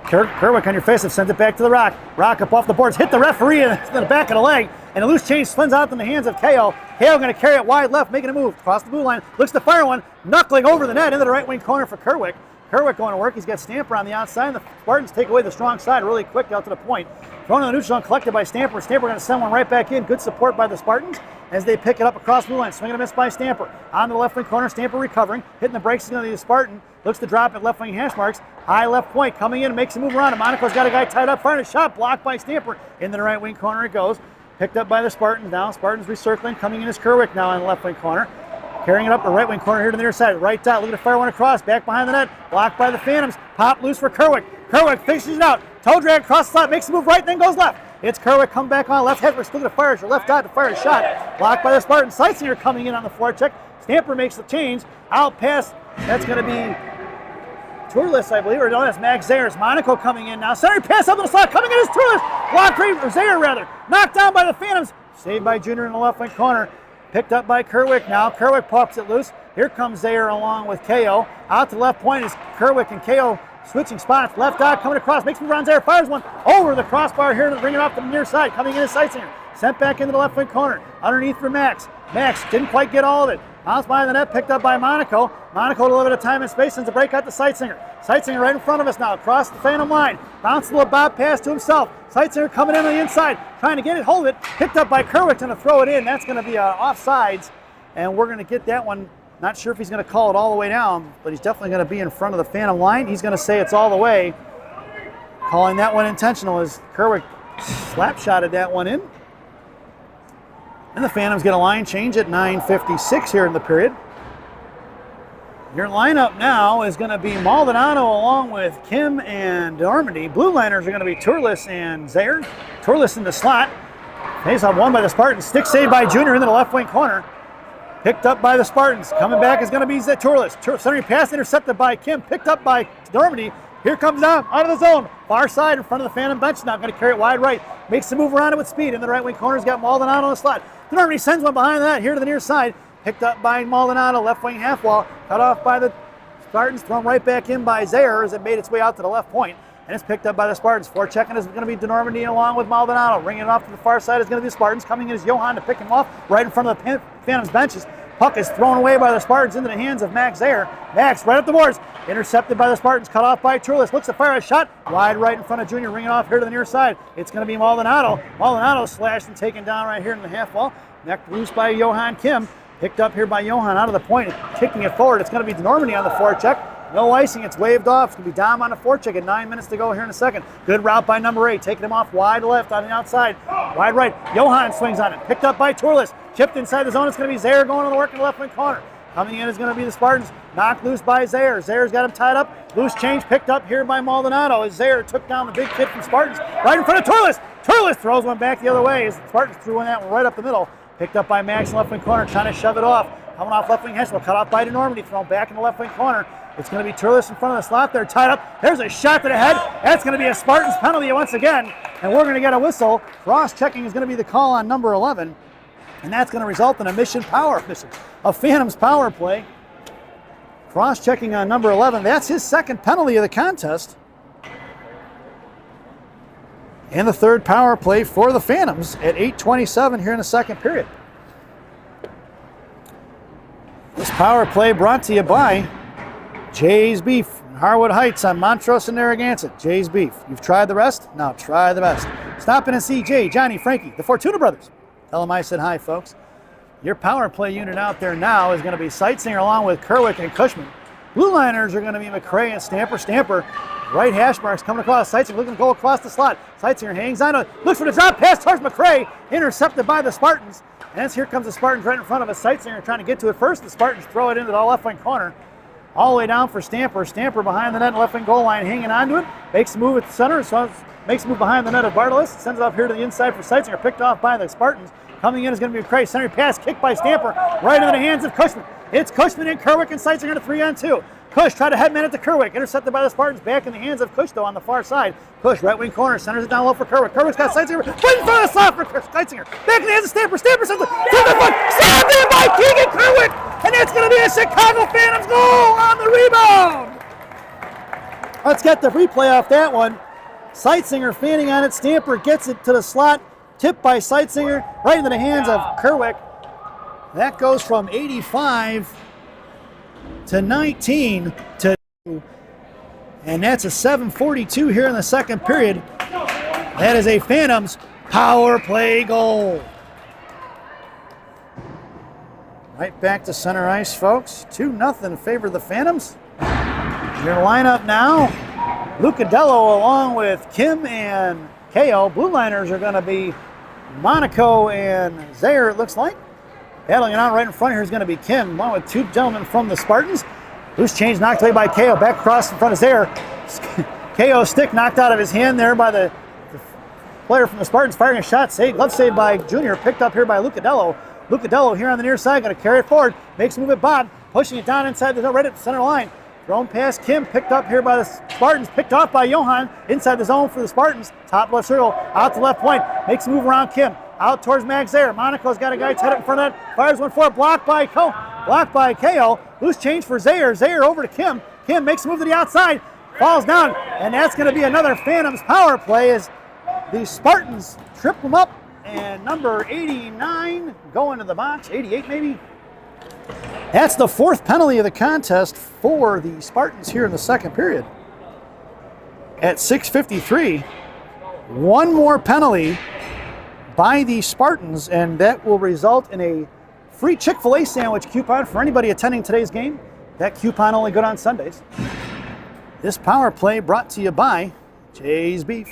Kerwick on your face-off sends it back to the Rock. Rock up off the boards, hit the referee in the back of the leg, and a loose change spins out in the hands of KO. KO going to carry it wide left, making a move across the blue line. Looks to fire one, knuckling over the net into the right wing corner for Kerwick. Kerwick going to work. He's got Stamper on the outside, and the Spartans take away the strong side really quick out to the point. Thrown in the neutral zone, collected by Stamper. Stamper going to send one right back in. Good support by the Spartans as they pick it up across the blue line. Swing and a miss by Stamper. On the left wing corner, Stamper recovering. Hitting the brakes is going to be the Spartan. Looks to drop at left wing hash marks. High left point coming in and makes a move around. And Monaco's got a guy tied up. Firing a shot blocked by Stamper. Into the right wing corner it goes. Picked up by the Spartans now. Spartans recircling. Coming in is Kerwick now on the left wing corner. Carrying it up the right wing corner here to the near side. Right dot. Looking to fire one across. Back behind the net. Blocked by the Phantoms. Pop loose for Kerwick. Kerwick finishes it out. Toe drag across the slot. Makes a move right, then goes left. It's Kerwick come back on left head. We're still going to fire your left dot to fire a shot. Blocked by the Spartans. Seitzinger coming in on the forecheck. Stamper makes the change. Out pass. That's going to be Tourless, I believe, or no, that's Max Zayers. Monaco coming in now. Center pass up in the slot. Coming in is Tourless. Blocked or Zayer rather. Knocked down by the Phantoms. Saved by Junior in the left wing corner. Picked up by Kerwick now. Kerwick pops it loose. Here comes Zayer along with KO. Out to left point is Kerwick and KO switching spots. Left dot coming across. Makes move around Zayer. Fires one over the crossbar here to bring it off to the near side. Coming in is Seitzinger. Sent back into the left wing corner. Underneath for Max. Max didn't quite get all of it. Bounced by the net, picked up by Monaco. Monaco with a little bit of time and space, sends a break out to Seitzinger. Seitzinger right in front of us now, across the Phantom line. Bounced a little bob pass to himself. Seitzinger coming in on the inside, trying to get it, hold it. Picked up by Kerwick to throw it in. That's going to be offsides, and we're going to get that one. Not sure if he's going to call it all the way down, but he's definitely going to be in front of the Phantom line. He's going to say it's all the way. Calling that one intentional as Kerwick slap shotted that one in. And the Phantoms get a line change at 9:56 here in the period. Your lineup now is going to be Maldonado along with Kim and Normandy. Blue liners are going to be Tourless and Zayer. Tourless in the slot. Face off one by the Spartans. Stick save by Junior into the left wing corner. Picked up by the Spartans. Coming back is going to be Tourless. Centering pass intercepted by Kim. Picked up by Normandy. Here comes out of the zone. Far side in front of the Phantom bench now. Going to carry it wide right. Makes the move around it with speed. In the right wing corner's got Maldonado on the slot. Normandy sends one behind that. Here to the near side. Picked up by Maldonado. Left wing half wall. Cut off by the Spartans. Thrown right back in by Zayer as it made its way out to the left point. And it's picked up by the Spartans. Forechecking is going to be DeNormandy along with Maldonado. Ringing it off to the far side is going to be the Spartans. Coming in is Johan to pick him off right in front of the Phantoms benches. Puck is thrown away by the Spartans into the hands of Max Zayer. Max right up the boards. Intercepted by the Spartans. Cut off by Tourless. Looks to fire a shot. Wide right in front of Junior. Ringing off here to the near side. It's going to be Maldonado. Maldonado slashed and taken down right here in the half wall. Necked loose by Johan Kim. Picked up here by Johan out of the point. Kicking it forward. It's going to be DeNormandy on the forecheck. No icing. It's waved off. It's going to be Dom on the forecheck at 9 minutes to go here in a second. Good route by number 8. Taking him off wide left on the outside. Wide right. Johan swings on it. Picked up by Tourless. Chipped inside the zone. It's going to be Zayer going to the work in the left wing corner. Coming in is going to be the Spartans. Knocked loose by Zayer. Zayer's got him tied up. Loose change picked up here by Maldonado as Zayer took down the big kid from Spartans. Right in front of Tourless. Tourless throws one back the other way as the Spartans threw that one right up the middle. Picked up by Max in the left wing corner. Trying to shove it off. Coming off left wing Henschel. Cut off by DeNormandy. Thrown back in the left wing corner. It's going to be Tourless in front of the slot there, tied up. There's a shot to the head. That's going to be a Spartans penalty once again. And we're going to get a whistle. Cross-checking is going to be the call on number 11. And that's going to result in a Phantoms power play. Cross-checking on number 11. That's his second penalty of the contest. And the third power play for the Phantoms at 8:27 here in the second period. This power play brought to you by Jay's Beef in Harwood Heights on Montrose and Narragansett. Jay's Beef. You've tried the rest? Now try the best. Stop in and see Jay, Johnny, Frankie, the Fortuna brothers. Tell them I said hi, folks. Your power play unit out there now is going to be Seitzinger along with Kerwick and Cushman. Blue liners are going to be McCray and Stamper. Stamper, right hash marks coming across. Seitzinger looking to go across the slot. Seitzinger hangs on to it. Looks for the drop pass towards McCray. Intercepted by the Spartans. And here comes the Spartans right in front of us. Seitzinger trying to get to it first. The Spartans throw it into the left wing corner. All the way down for Stamper. Stamper behind the net, left wing goal line, hanging onto it. Makes a move at the center. So makes a move behind the net of Bartolis. Sends it up here to the inside for Seitzinger. Picked off by the Spartans. Coming in is going to be McCray. Center pass kicked by Stamper. Right into the hands of Cushman. It's Cushman and Kerwick and Seitzinger to 3-on-2. Cush tried to headman it to Kerwick. Intercepted by the Spartans. Back in the hands of Cush, though, on the far side. Cush, right wing corner. Centers it down low for Kerwick. Kerwick's got Seitzinger. Right in front of the slot for Seitzinger. Back in the hands of Stamper. Stamper sends it to the foot. Stabbed in by Keegan Kerwick. And that's going to be a Chicago Phantoms goal on the rebound. Let's get the replay off that one. Seitzinger fanning on it. Stamper gets it to the slot. Tipped by Seitzinger. Right into the hands of Kerwick. That goes from 85 to 19 to 2. And that's a 7:42 here in the second period. That is a Phantoms power play goal. Right back to center ice, folks. 2-0 favor the Phantoms. Your lineup now, Lucadello along with Kim and KO. Blue liners are going to be Monaco and Zayer, it looks like. Battling it out right in front here is going to be Kim, along with two gentlemen from the Spartans. Loose change knocked away by KO. Back across in front of Zayer. KO stick knocked out of his hand there by the player from the Spartans firing a shot. Glove save by Junior. Picked up here by Lucadello. Lucadello here on the near side. Going to carry it forward. Makes a move at Bob. Pushing it down inside the zone, right at the center line. Thrown past Kim. Picked up here by the Spartans. Picked off by Johan. Inside the zone for the Spartans. Top left circle. Out to left point. Makes a move around Kim. Out towards Max Zayer. Monaco's got a guy tied up in front of that. Fires one for it. Blocked by KO. Loose change for Zayer. Zayer over to Kim. Kim makes a move to the outside. Falls down. And that's going to be another Phantoms power play as the Spartans trip them up. And number 89 going to the box. 88 maybe. That's the fourth penalty of the contest for the Spartans here in the second period. At 6:53, one more penalty by the Spartans, and that will result in a free Chick-fil-A sandwich coupon for anybody attending today's game. That coupon only good on Sundays. This power play brought to you by Jay's Beef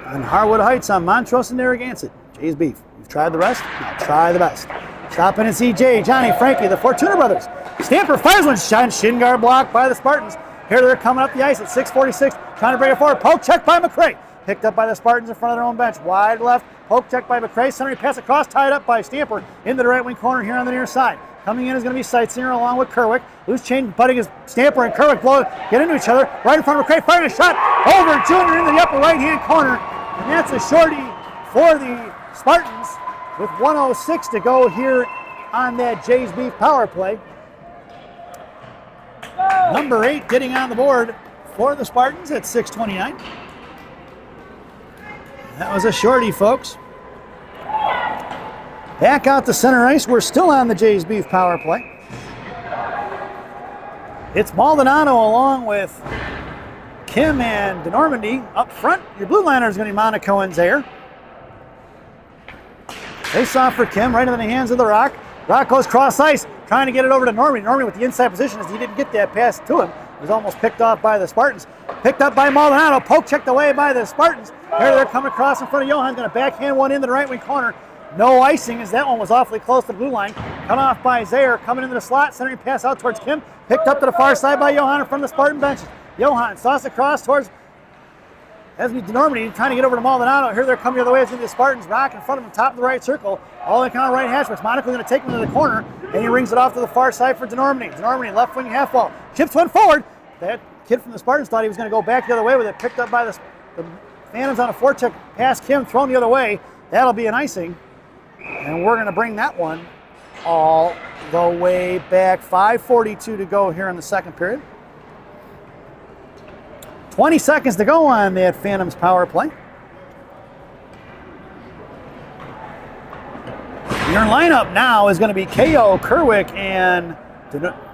on Harwood Heights on Montrose and Narragansett. Jay's Beef. You've tried the rest? Now try the best. Stop in and see Jay, Johnny, Frankie, the Fortuna brothers. Stamper fires one shot, shin guard blocked by the Spartans. Here they're coming up the ice at 6:46, trying to bring it forward. Poke check by McCray. Picked up by the Spartans in front of their own bench. Wide left, poke check by McCray. Centering pass across, tied up by Stamper into the right wing corner here on the near side. Coming in is going to be Sightseer along with Kerwick. Loose change, butting his Stamper and Kerwick get into each other. Right in front of McCray, firing a shot over Junior into the upper right-hand corner. And that's a shorty for the Spartans with 1:06 to go here on that Jay's Beef power play. Number 8 getting on the board for the Spartans at 6:29. That was a shorty, folks. Back out to center ice. We're still on the Jay's Beef power play. It's Maldonado along with Kim and DeNormandy up front. Your blue liner is going to be Monaco and Zayer. Face off for Kim, right into the hands of the Rock. Rock goes cross ice, trying to get it over to Normandy. Normandy with the inside position as he didn't get that pass to him. He was almost picked off by the Spartans. Picked up by Maldonado, poke checked away by the Spartans. Here they're coming across in front of Johan, going to backhand one into the right wing corner. No icing as that one was awfully close to the blue line. Cut off by Zayer, coming into the slot, centering pass out towards Kim. Picked up to the far side by Johan in front of the Spartan benches. Johan sauce across towards Esme DeNormandy, trying to get over to Maldonado. Here they're coming the other way. It's going to be the Spartans. Rock in front of him, top of the right circle. All the kind of right hash. But Monaco going to take him to the corner, and he rings it off to the far side for DeNormandy. DeNormandy, left wing half wall. Chips one forward. That kid from the Spartans thought he was going to go back the other way with it. Picked up by the Phantoms on a forecheck. Past Kim, thrown the other way. That'll be an icing. And we're going to bring that one all the way back. 5:42 to go here in the second period. 20 seconds to go on that Phantoms power play. Your lineup now is going to be KO, Kerwick, and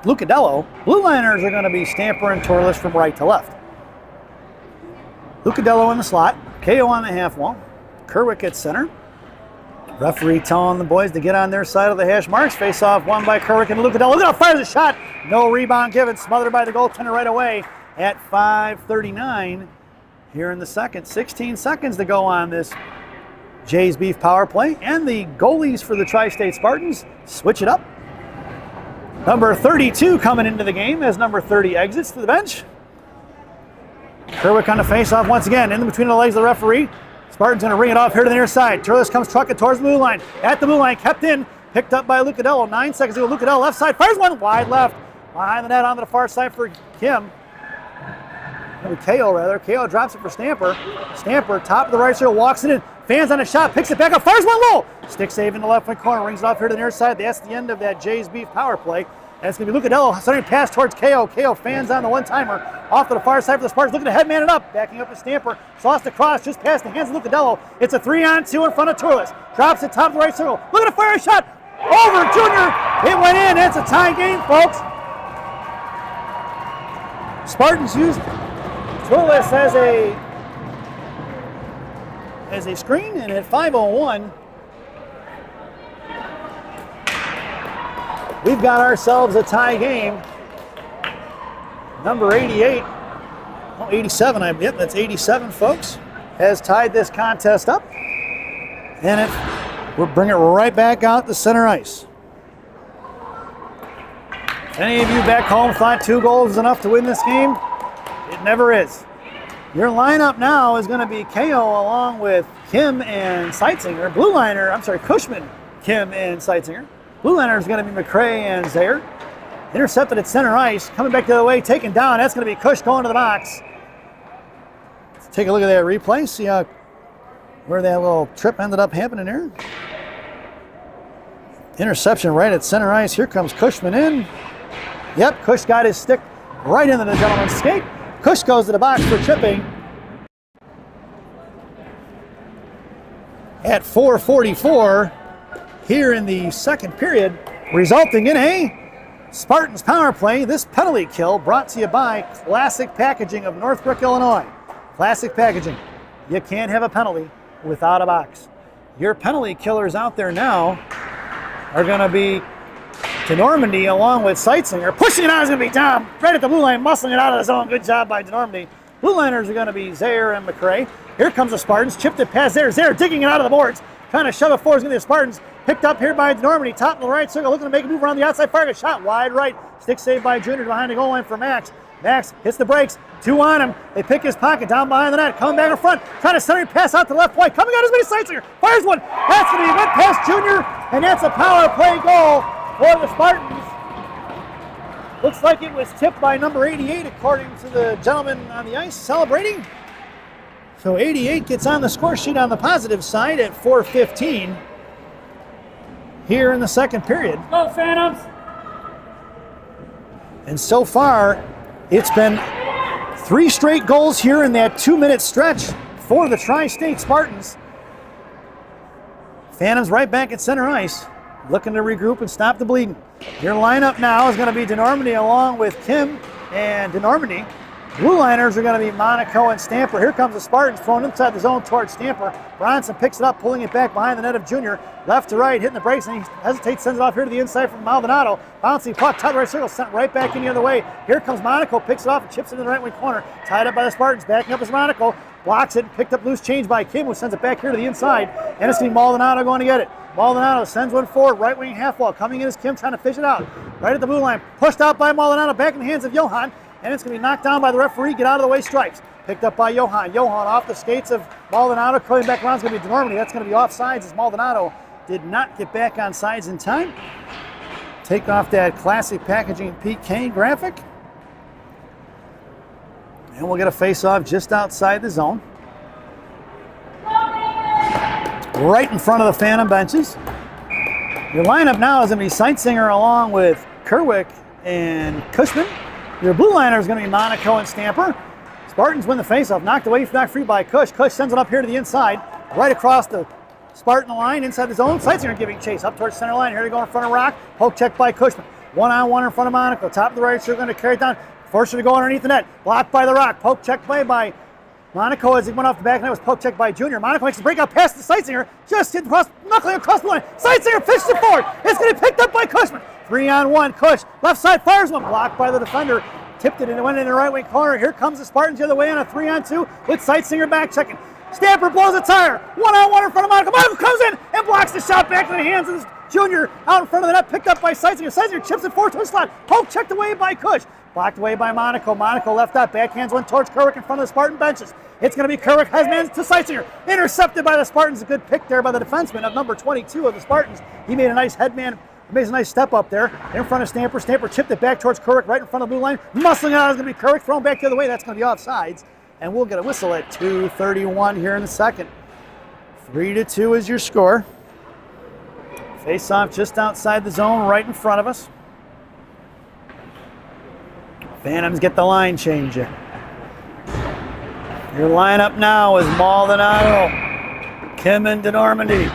Lucadello. Blue liners are going to be Stamper and Torlis from right to left. Lucadello in the slot, KO on the half wall, Kerwick at center. Referee telling the boys to get on their side of the hash marks. Face off won by Kerwick and Lucadello. Look out, fires a shot. No rebound given, smothered by the goaltender right away. At 5:39 here in the second. 16 seconds to go on this Jay's Beef power play. And the goalies for the Tri-State Spartans switch it up. Number 32 coming into the game as number 30 exits to the bench. Kerwick on the face-off once again. In between the legs of the referee. Spartans going to ring it off here to the near side. Turles comes trucking towards the blue line. At the blue line, kept in. Picked up by Lucadello. 9 seconds to go. Lucadello left side. Fires one wide left. Behind the net onto the far side for Kim. KO rather. KO drops it for Stamper. Stamper, top of the right circle, walks it in. Fans on a shot, picks it back up, fires one low. Stick save in the left wing corner, rings it off here to the near side. That's the end of that Jay's Beef power play. And it's going to be Lucadello sending a pass towards KO. KO fans on the one-timer. Off to the far side for the Spartans, looking to headman it up. Backing up with Stamper. Sauced across, just past the hands of Lucadello. It's a 3-on-2 in front of Turles. Drops it top of the right circle. Looking to fire a shot. Over Junior. It went in. It's a tie game, folks. Spartans used Turles as a screen, and at 5:01, we've got ourselves a tie game. Number 88, oh, 87, yep, that's 87, folks, has tied this contest up. And we'll bring it right back out to center ice. If any of you back home thought 2 goals is enough to win this game, it never is. Your lineup now is going to be KO along with Kim and Seitzinger. Blue liner, I'm sorry, Cushman, Kim and Seitzinger. Blue liner is going to be McCray and Zayer. Intercepted at center ice, coming back the other way, taken down. That's going to be Cush going to the box. Let's take a look at that replay, see where that little trip ended up happening there. Interception right at center ice. Here comes Cushman in. Yep, Cush got his stick right into the gentleman's skate. Cush goes to the box for tripping. At 4:44 here in the second period, resulting in a Spartans power play. This penalty kill brought to you by Classic Packaging of Northbrook, Illinois. Classic Packaging. You can't have a penalty without a box. Your penalty killers out there now are going to be DeNormandy along with Seitzinger. Pushing it out is going to be Tom right at the blue line, muscling it out of the zone. Good job by DeNormandy. Blue liners are going to be Zayer and McCray. Here comes the Spartans. Chipped it past Zayer. Zayer digging it out of the boards. Trying to shove it forward. It's going to be the Spartans. Picked up here by DeNormandy. Top of the right circle. Looking to make a move around the outside. Fire. Shot wide right. Stick saved by Junior behind the goal line for Max. Max hits the brakes. Two on him. They pick his pocket down behind the net. Coming back in front. Trying to center pass out to left point. Coming out as many Seitzinger. Fires one. That's going to be went past Junior. And that's a power play goal for the Spartans. Looks like it was tipped by number 88 according to the gentleman on the ice celebrating. So 88 gets on the score sheet on the positive side at 4:15 here in the second period. Go Phantoms! And so far, it's been 3 straight goals here in that 2-minute stretch for the Tri-State Spartans. Phantoms right back at center ice, looking to regroup and stop the bleeding. Your lineup now is going to be DeNormandy along with Kim and DeNormandy. Blue liners are going to be Monaco and Stamper. Here comes the Spartans thrown inside the zone towards Stamper. Bronson picks it up, pulling it back behind the net of Junior. Left to right, hitting the brakes, and he hesitates, sends it off here to the inside from Maldonado. Bouncing puck, top right circle, sent right back in the other way. Here comes Monaco, picks it off and chips it in the right wing corner. Tied up by the Spartans, backing up is Monaco. Blocks it and picked up loose change by Kim, who sends it back here to the inside. And it's going to be Maldonado going to get it. Maldonado sends one forward, right wing half wall. Coming in is Kim trying to fish it out. Right at the blue line, pushed out by Maldonado, back in the hands of Johan. And it's going to be knocked down by the referee. Get out of the way, stripes. Picked up by Johan. Johan off the skates of Maldonado. Coming back around is going to be DeNormandy. That's going to be offsides as Maldonado did not get back on sides in time. Take off that Classic Packaging Pete Kane graphic. And we'll get a face-off just outside the zone. Right in front of the Phantom benches. Your lineup now is going to be Seitzinger along with Kerwick and Cushman. Your blue liner is going to be Monaco and Stamper. Spartans win the faceoff. Knocked away, knocked free by Cush. Cush sends it up here to the inside, right across the Spartan line, inside the zone. Seitzinger giving chase up towards center line. Here they go in front of Rock. Poke check by Cushman. One-on-one in front of Monaco. Top of the right, so they're going to carry it down. Force her to go underneath the net. Blocked by the Rock. Poke check play by Monaco as he went off the back net. Was poke check by Junior. Monaco makes the breakout pass to Seitzinger. Just hit across, knuckling across the line. Seitzinger fishes it forward. It's going to be picked up by Cushman. 3-on-1. Cush left side fires one. Blocked by the defender. Tipped it and it went in the right wing corner. Here comes the Spartans the other way on a 3-on-2 with Seitzinger back checking. Stamper blows a tire. 1-on-1 in front of Monaco. Monaco comes in and blocks the shot back in the hands of Junior out in front of the net. Picked up by Seitzinger. Seitzinger chips it forward to his slot. Poke checked away by Cush. Blocked away by Monaco. Monaco left out. Backhands one towards Kerwick in front of the Spartan benches. It's going to be Kerwick. Has man to Seitzinger. Intercepted by the Spartans. A good pick there by the defenseman of number 22 of the Spartans. He made a nice headman. He makes a nice step up there in front of Stamper. Stamper chipped it back towards Kerwick right in front of the blue line. Muscling out is going to be Kerwick. Thrown back the other way. That's going to be offsides. And we'll get a whistle at 2:31 here in the second. 3-2 is your score. Face off just outside the zone right in front of us. Phantoms get the line change. Your lineup now is Maldonado, Kim and DeNormandy.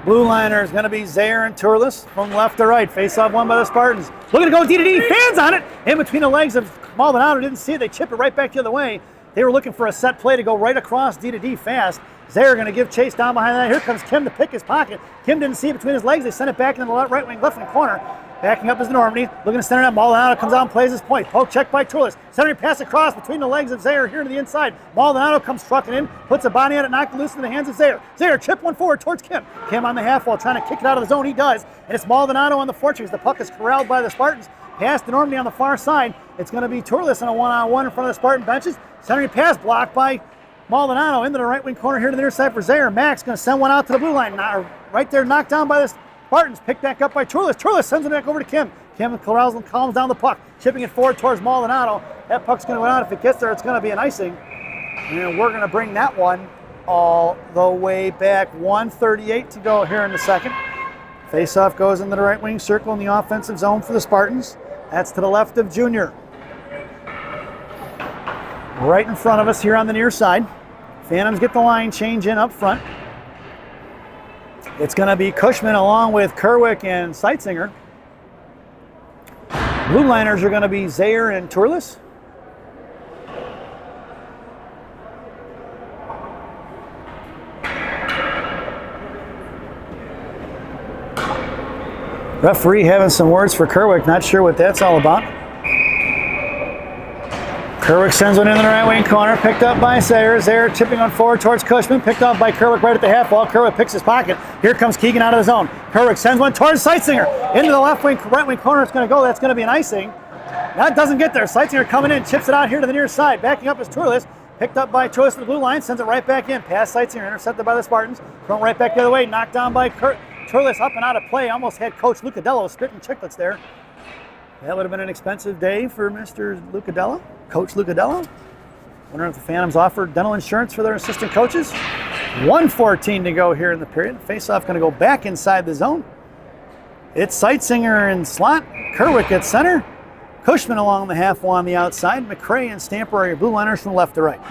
Blue liner is going to be Zayer and Turles from left to right. Face off one by the Spartans. Looking to go D-to-D. Fans on it. In between the legs of Maldonado. Didn't see it. They chip it right back the other way. They were looking for a set play to go right across D-to-D fast. Zayer going to give chase down behind that. Here comes Kim to pick his pocket. Kim didn't see it between his legs. They sent it back in the right wing, left wing corner. Backing up is DeNormandy. Looking to center that. Maldonado comes out and plays his point. Poke check by Turles. Centering pass across between the legs of Zayer here to the inside. Maldonado comes trucking in. Puts a body on it. Knocked loose in the hands of Zayer. Zayer chip one forward towards Kim. Kim on the half wall trying to kick it out of the zone. He does. And it's Maldonado on the forecheck as the puck is corralled by the Spartans. Pass to Normandy on the far side. It's going to be Turles on a one-on-one in front of the Spartan benches. Centering pass blocked by Maldonado into the right wing corner here to the near side for Zaire. Max going to send one out to the blue line. Right there, knocked down by the Spartans. Picked back up by Turles. Turles sends it back over to Kim. Kim calms down the puck, chipping it forward towards Maldonado. That puck's going to go out. If it gets there, it's going to be an icing. And we're going to bring that one all the way back. 1:38 to go here in the second. Face-off goes into the right wing circle in the offensive zone for the Spartans. That's to the left of Junior. Right in front of us here on the near side. Phantoms get the line change in up front. It's going to be Cushman along with Kerwick and Seitzinger. Blue liners are going to be Zaire and Turles. Referee having some words for Kerwick, not sure what that's all about. Kerwick sends one in the right wing corner, picked up by Zaire. Zaire tipping on forward towards Cushman, picked up by Kerwick right at the half wall. Kerwick picks his pocket. Here comes Keegan out of the zone. Kerwick sends one towards Seitzinger. Into the left wing, right wing corner it's going to go. That's going to be an icing. That doesn't get there. Seitzinger coming in, chips it out here to the near side. Backing up is Turles. Picked up by Turles to the blue line, sends it right back in. Past Seitzinger, intercepted by the Spartans. Thrown right back the other way, knocked down by Turles up and out of play. Almost had Coach Lucadello spitting chicklets there. That would have been an expensive day for Mr. Lucadello, Coach Lucadello. Wondering if the Phantoms offered dental insurance for their assistant coaches. 1:14 to go here in the period. Face-off going to go back inside the zone. It's Seitzinger in slot. Kerwick at center. Cushman along the half wall on the outside. McCray and Stamper are your blue liners from left to right.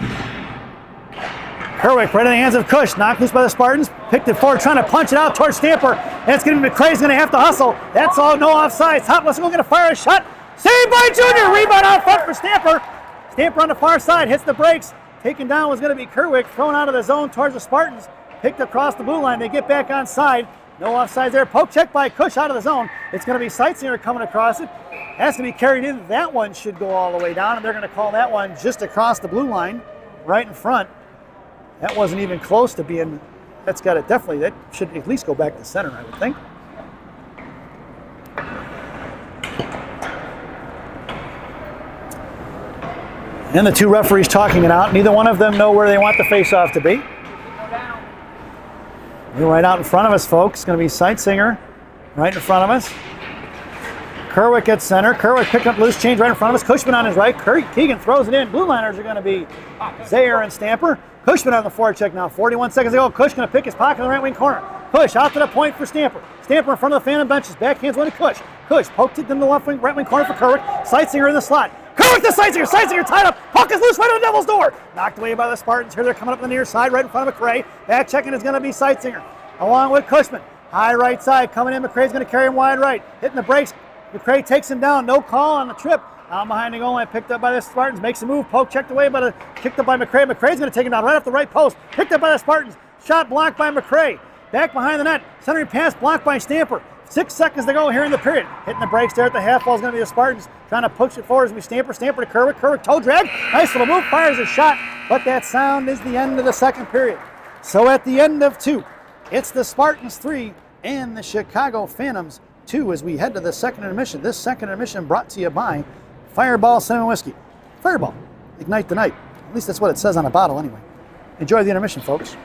Kerwick right in the hands of Cush. Knocked loose by the Spartans. Picked it forward, trying to punch it out towards Stamper. And it's going to be McCray's going to have to hustle. That's all, no offsides. Topless going to fire a shot. Saved by Junior. Rebound out front for Stamper. Stamper on the far side. Hits the brakes. Taken down was going to be Kerwick. Thrown out of the zone towards the Spartans. Picked across the blue line. They get back on side. No offsides there. Poke check by Cush out of the zone. It's going to be Seitzinger coming across it. Has to be carried in. That one should go all the way down. And they're going to call that one just across the blue line. Right in front. That wasn't even close to being, that's got it definitely, that should at least go back to center, I would think. And the two referees talking it out. Neither one of them know where they want the face-off to be. They're right out in front of us, folks. It's going to be Seitzinger right in front of us. Kerwick at center. Kerwick picked up loose change right in front of us. Cushman on his right. Keegan throws it in. Blue liners are going to be Zaire and Stamper. Cushman on the forecheck now. 41 seconds to go. Cush going to pick his pocket in the right wing corner. Cush out to the point for Stamper. Stamper in front of the Phantom benches. Backhands one to Cush. Cush poked it in the left wing, right wing corner for Kerwick. Seitzinger in the slot. Kerwick to Seitzinger. Seitzinger tied up. Puck is loose right on the Devil's door. Knocked away by the Spartans. Here they're coming up on the near side right in front of McCray. Back checking is going to be Seitzinger along with Cushman. High right side coming in. McCray's going to carry him wide right. Hitting the brakes. McCray takes him down. No call on the trip. Down behind the goal line, picked up by the Spartans, makes a move, poke checked away, kicked up by McCray. McCray's going to take him down right off the right post. Picked up by the Spartans, shot blocked by McCray. Back behind the net, centering pass blocked by Stamper. 6 seconds to go here in the period. Hitting the brakes there at the half wall is going to be the Spartans. Trying to push it forward as we Stamper to Kerwick. Kerwick toe drag, nice little move, fires a shot, but that sound is the end of the second period. So at the end of 2, it's the Spartans 3 and the Chicago Phantoms 2 as we head to the second intermission. This second intermission brought to you by Fireball Cinnamon Whiskey. Fireball, ignite the night. At least that's what it says on a bottle anyway. Enjoy the intermission, folks.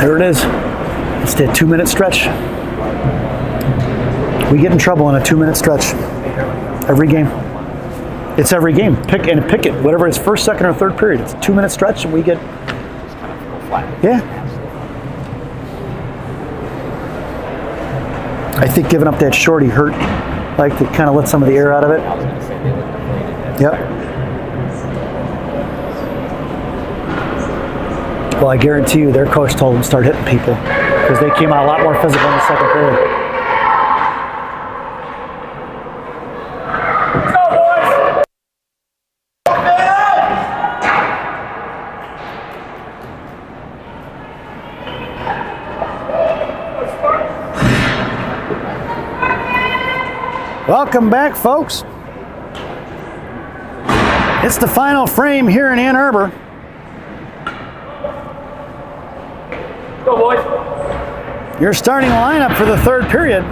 There it is. It's that 2-minute stretch. We get in trouble in a 2-minute stretch. Every game. It's every game. Pick it. Whatever it's first, second, or third period. It's a 2-minute stretch and we get. Yeah. I think giving up that shorty hurt. Like to kind of let some of the air out of it. Yep. Well, I guarantee you their coach told them to start hitting people because they came out a lot more physical in the second period. Welcome back, folks. It's the final frame here in Ann Arbor. Go, boys. Your starting lineup for the third period.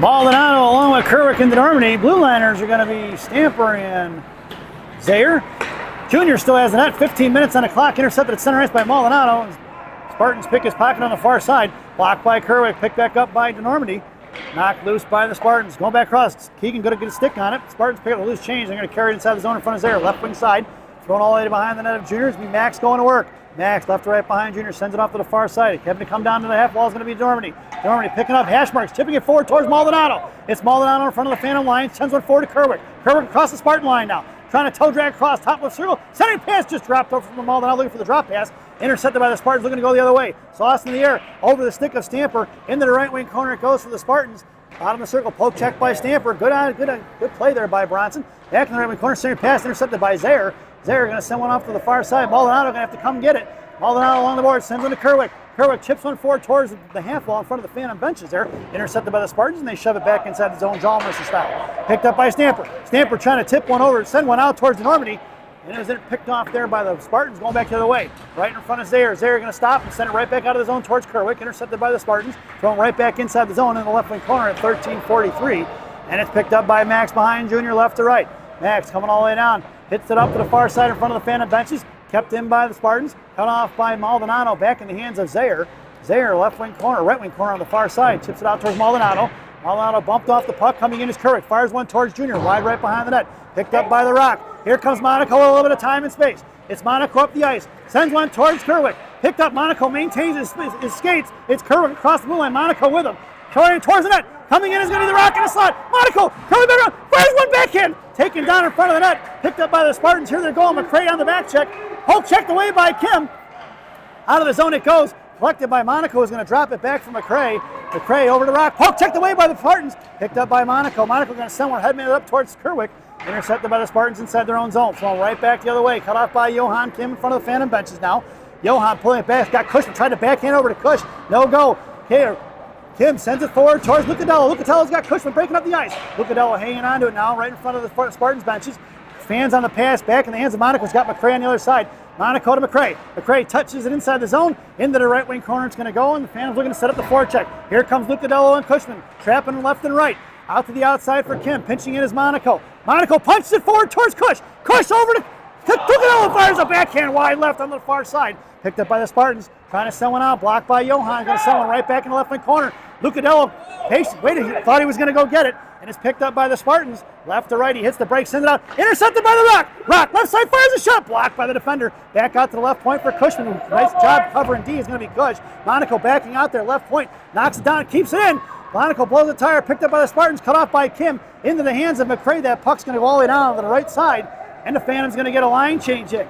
Maldonado along with Kerwick and Normandy. Blue liners are going to be Stamper and Zayer. Junior still has the net. 15 minutes on the clock. Intercepted at center ice by Maldonado. Spartans pick his pocket on the far side. Blocked by Kerwick. Picked back up by Normandy. Knocked loose by the Spartans. Going back across. Keegan going to get a stick on it. Spartans pick up the loose change. They're going to carry it inside the zone in front of Zayer. Left wing side. Thrown all the way behind the net of Junior. It's going to be Max going to work. Max left to right behind Junior. Sends it off to the far side. Having to come down to the half wall is going to be Normandy. Normandy picking up hash marks. Tipping it forward towards Maldonado. It's Maldonado in front of the Phantom line. Sends one forward to Kerwick. Kerwick across the Spartan line now. Trying to toe drag across top left circle. Centering pass just dropped over from Maldonado looking for the drop pass. Intercepted by the Spartans looking to go the other way. Sauce in the air over the stick of Stamper. Into the right wing corner it goes for the Spartans. Bottom of the circle, poke check by Stamper. Good play there by Bronson. Back in the right wing corner, centering pass intercepted by Zayer. Zayer going to send one off to the far side. Maldonado going to have to come get it. Maldonado along the board, sends one to Kerwick. Kerwick chips one forward towards the half wall in front of the Phantom benches there. Intercepted by the Spartans, and they shove it back inside the zone, Jaw Mercer style. Picked up by Stamper. Stamper trying to tip one over, send one out towards the Normandy. And it was picked off there by the Spartans going back the other way. Right in front of Zayer. Zayer going to stop and send it right back out of the zone towards Kerwick. Intercepted by the Spartans. Thrown right back inside the zone in the left wing corner at 13:43. And it's picked up by Max behind Junior left to right. Max coming all the way down. Hits it up to the far side in front of the Phantom benches. Kept in by the Spartans. Cut off by Maldonado. Back in the hands of Zayer. Zayer left wing corner, right wing corner on the far side. Chips it out towards Maldonado. Maldonado bumped off the puck. Coming in is Kerwick. Fires one towards Junior. Wide right behind the net. Picked up by the Rock. Here comes Monaco with a little bit of time and space. It's Monaco up the ice. Sends one towards Kerwick. Picked up. Monaco maintains his skates. It's Kerwick across the blue line. Monaco with him. Carrying towards the net. Coming in is going to be the Rock in the slot. Monaco coming back around. Fires one backhand. Taken down in front of the net. Picked up by the Spartans. Here they're going. McCray on the back check. Poke checked away by Kim. Out of the zone it goes. Collected by Monaco is going to drop it back from McCray. McCray over to Rock. Poke checked away by the Spartans. Picked up by Monaco. Monaco going to send one headman up towards Kerwick. Intercepted by the Spartans inside their own zone. Thrown right back the other way. Cut off by Johan Kim in front of the Phantom benches now. Johan pulling it back. Got Cushman. Tried to backhand over to Cush. No go. Here. Kim sends it forward towards Lucadello. Lucadello's got Cushman breaking up the ice. Lucadello hanging on to it now right in front of the Spartans benches. Fans on the pass. Back in the hands of Monaco. He's got McCray on the other side. Monaco to McCray. McCray touches it inside the zone. Into the right wing corner it's going to go. And the Phantom's looking to set up the forecheck. Here comes Lucadello and Cushman. Trapping left and right. Out to the outside for Kim. Pinching in is Monaco. Monaco punches it forward towards Cush. Cush over to Lucadello. Fires a backhand wide left on the far side. Picked up by the Spartans. Trying to send one out. Blocked by Johan. Going to send one right back in the left wing corner. Lucadello patient. Waited. He thought he was going to go get it. And it's picked up by the Spartans. Left to right. He hits the break. Sends it out. Intercepted by the Rock. Rock left side fires a shot. Blocked by the defender. Back out to the left point for Cushman. Nice job covering D is going to be Cush. Monaco backing out there. Left point. Knocks it down. Keeps it in. Monaco blows the tire, picked up by the Spartans, cut off by Kim, into the hands of McCray. That puck's going to go all the way down to the right side, and the Phantom's going to get a line change in.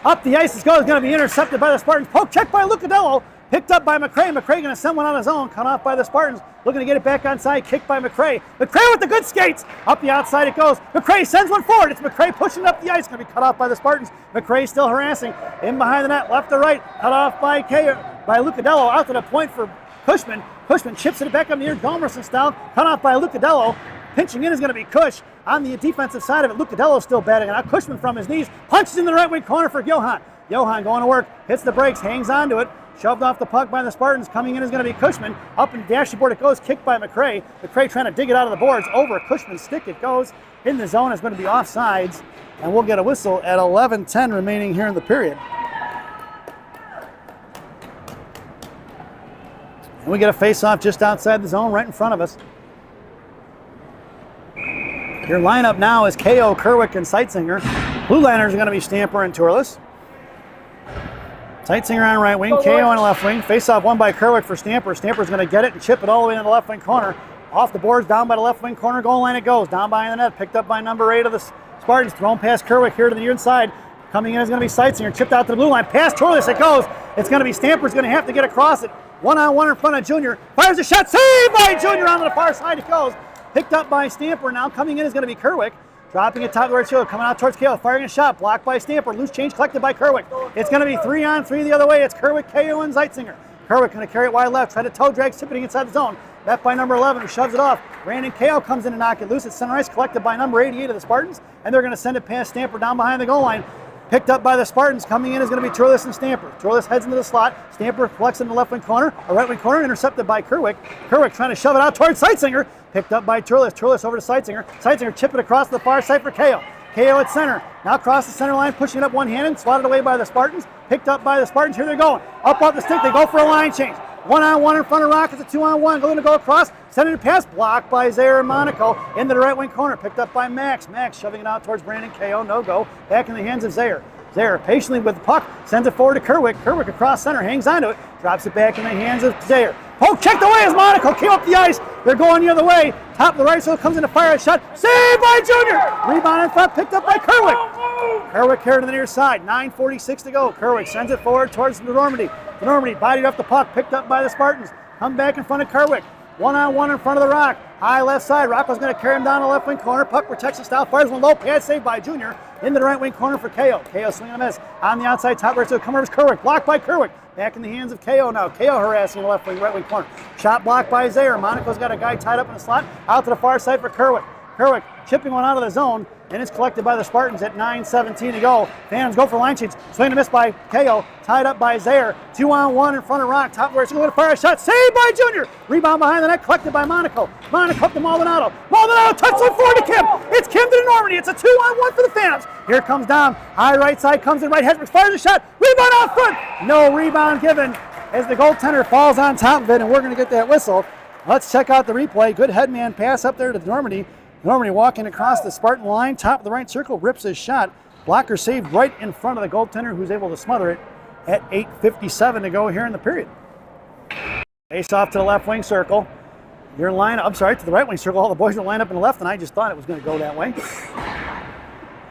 Up the ice it goes, going to be intercepted by the Spartans. Poke check by Lucadello, picked up by McCray. McCray going to send one on his own, cut off by the Spartans, looking to get it back onside, kicked by McCray. McCray with the good skates, up the outside it goes. McCray sends one forward, it's McCray pushing up the ice, going to be cut off by the Spartans. McCray still harassing, in behind the net, left to right, cut off by Lucadello, out to the point for Cushman. Cushman chips it back up near Gomerson style, cut off by Lucadello. Pinching in is going to be Cush. On the defensive side of it, Lucadello still batting it out. Cushman from his knees, punches in the right wing corner for Johan. Johan going to work, hits the brakes, hangs onto it. Shoved off the puck by the Spartans. Coming in is going to be Cushman. Up and dashboard it goes, kicked by McCray. McCray trying to dig it out of the boards. Over Cushman's stick it goes. In the zone is going to be offsides. And we'll get a whistle at 11:10 remaining here in the period. And we get a face-off just outside the zone, right in front of us. Your lineup now is KO, Kerwick, and Seitzinger. Blue liners are going to be Stamper and Turles. Seitzinger on right wing, KO on left wing. Face-off won by Kerwick for Stamper. Stamper's going to get it and chip it all the way into the left wing corner. Off the boards, down by the left wing corner, goal line it goes. Down by the net, picked up by number 8 of the Spartans thrown past Kerwick here to the near inside. Coming in is going to be Seitzinger, chipped out to the blue line. Past Torres it goes. It's going to be Stamper's going to have to get across it. One-on-one in front of Junior. Fires a shot. Saved by Junior. On the far side it goes. Picked up by Stamper. Now coming in is going to be Kerwick. Dropping it top of the right field. Coming out towards KO. Firing a shot. Blocked by Stamper. Loose change collected by Kerwick. It's going to be 3-on-3 the other way. It's Kerwick, KO, and Seitzinger. Kerwick going to carry it wide left. Try to toe drag, tipping inside the zone. Met by number 11, who shoves it off. Brandon KO comes in to knock it loose. It's center ice, collected by number 88 of the Spartans. And they're going to send it past Stamper down behind the goal line. Picked up by the Spartans. Coming in is going to be Turles and Stamper. Turles heads into the slot. Stamper collects in the left wing corner, or right wing corner, intercepted by Kerwick. Kerwick trying to shove it out towards Seitzinger. Picked up by Turles. Turles over to Seitzinger. Seitzinger chip it across the far side for KO. KO at center. Now across the center line, pushing it up one-handed, swatted away by the Spartans. Picked up by the Spartans. Here they're going. Up off the stick. They go for a line change. One-on-one in front of Rockets, a 2-on-1. Going to go across. Sending it pass. Blocked by Zaire and Monaco into the right wing corner. Picked up by Max. Max shoving it out towards Brandon KO. No go. Back in the hands of Zaire. Zaire patiently with the puck. Sends it forward to Kerwick. Kerwick across center. Hangs onto it. Drops it back in the hands of Zaire. Poke checked away as Monaco came up the ice. They're going the other way. Top of the right, so it comes in to fire a shot. Saved by Junior. Rebound in front. Picked up by Kerwick. Kerwick here to the near side. 9:46 to go. Kerwick sends it forward towards the Normandy. The Normandy bodied up the puck. Picked up by the Spartans. Come back in front of Kerwick. One-on-one in front of the Rock. High left side. Rocco's going to carry him down the left wing corner. Puck protection style. Fires one low. Pad saved by Junior. Into the right wing corner for KO. KO swinging a miss. On the outside top right. So come over is Kerwick. Blocked by Kerwick. Back in the hands of KO now. KO harassing the left wing, right wing corner. Shot blocked by Zaire. Monaco's got a guy tied up in the slot. Out to the far side for Kerwick. Kerwick chipping one out of the zone. And it's collected by the Spartans at 9:17 to go. Phantoms go for line change. Swing and miss by KO. Tied up by Zaire. 2-on-1 in front of Rock. Top where it's going to fire a shot. Saved by Junior. Rebound behind the net. Collected by Monaco. Monaco up to Maldonado. Maldonado touchdown forward to Kim. It's Kim to the Normandy. It's a 2-on-1 for the Phantoms. Here comes Dom. High right side comes in right. Hedrick fires a shot. Rebound out front. No rebound given as the goaltender falls on top of it. And we're going to get that whistle. Let's check out the replay. Good headman pass up there to the Normandy. Normandy walking across the Spartan line, top of the right circle, rips his shot. Blocker saved right in front of the goaltender, who's able to smother it at 8:57 to go here in the period. Face off to the left wing circle. Your line, I'm sorry, to the right wing circle. All the boys are lined up in the left, and I just thought it was going to go that way.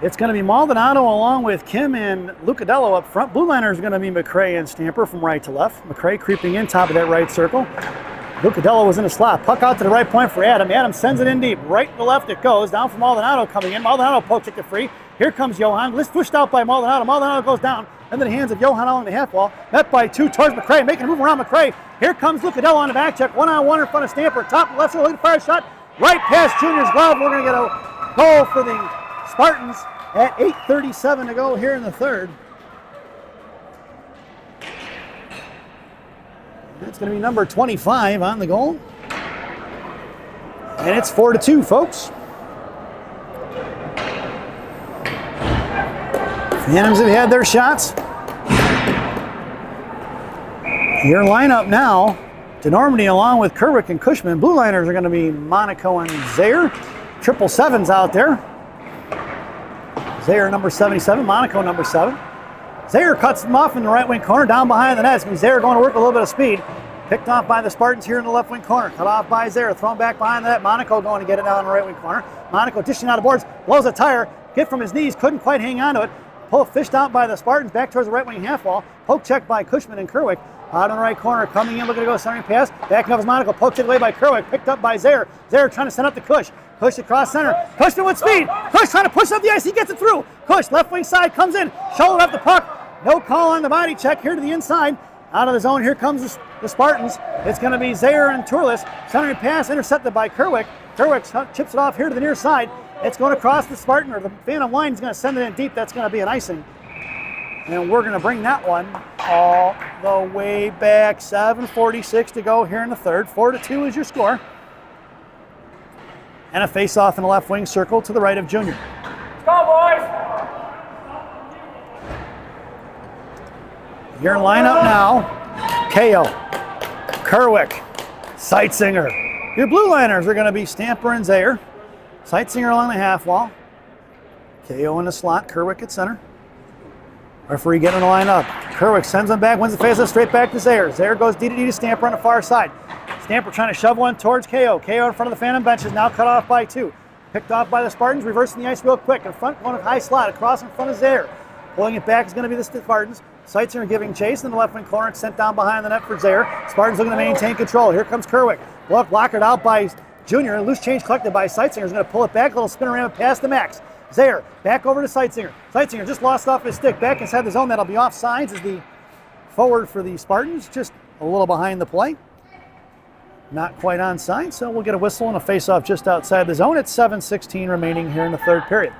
It's going to be Maldonado along with Kim and Lucadello up front. Blue liner is going to be McCray and Stamper from right to left. McCray creeping in top of that right circle. Lucadello was in a slot. Puck out to the right point for Adam. Adam sends it in deep. Right to left it goes. Down for Maldonado coming in. Maldonado poke it free. Here comes Johan. Let's pushed out by Maldonado. Maldonado goes down. Into the hands of Johan along the half wall. Met by two towards McCray. Making a move around McCray. Here comes Lucadello on the back check. One-on-one in front of Stamper. Top left side. Fire shot. Right past Junior's glove. We're going to get a goal for the Spartans at 8:37 to go here in the third. It's going to be number 25 on the goal. And it's 4-2, folks. Phantoms have had their shots. Your lineup now, DeNormandy along with Kerwick and Cushman. Blue liners are going to be Monaco and Zaire. 777's out there. Zaire number 77, Monaco number 7. Zaire cuts them off in the right wing corner, down behind the net. It's going to be Zaire going to work a little bit of speed. Picked off by the Spartans here in the left wing corner. Cut off by Zaire, thrown back behind the net. Monaco going to get it down in the right wing corner. Monaco dishing out of boards, blows a tire. Hit from his knees, couldn't quite hang on to it. Fished out by the Spartans, back towards the right wing half wall. Poke check by Cushman and Kerwick. Out in the right corner, coming in, looking to go centering pass. Backing up his Monaco, poke check away by Kerwick. Picked up by Zaire. Zaire trying to send up to Cush. Cush across center. Cushman with speed. Cush trying to push up the ice. He gets it through. Cush, left wing side, comes in. Shouldered up the puck. No call on the body check here to the inside. Out of the zone, here comes the Spartans. It's going to be Zaire and Turles. Centering pass intercepted by Kerwick. Kerwick chips it off here to the near side. It's going across the Spartan, or the Phantom line is going to send it in deep. That's going to be an icing. And we're going to bring that one all the way back. 7:46 to go here in the third. 4-2 is your score. And a face-off in the left wing circle to the right of Junior. Let's go, boys! Your lineup now, KO, Kerwick, Seitzinger. Your blue liners are going to be Stamper and Zaire. Seitzinger along the half wall. KO in the slot, Kerwick at center. Referee getting the line up. Kerwick sends them back, wins the faceoff straight back to Zaire. Zaire goes D-to-D to Stamper on the far side. Stamper trying to shove one towards KO. KO in front of the Phantom benches, now cut off by two. Picked off by the Spartans, reversing the ice real quick. In front, going high slot, across in front of Zaire. Pulling it back is going to be the Spartans. Seitzinger giving chase in the left wing corner, sent down behind the net for Zaire. Spartans looking to maintain control. Here comes Kerwick. Blockered out by Junior. Loose change collected by Seitzinger. Is going to pull it back. A little spinorama past the Max. Zaire back over to Seitzinger. Seitzinger just lost off his stick. Back inside the zone. That'll be off sides as the forward for the Spartans. Just a little behind the play. Not quite onside, so we'll get a whistle and a face-off just outside the zone. It's 7:16 remaining here in the third period.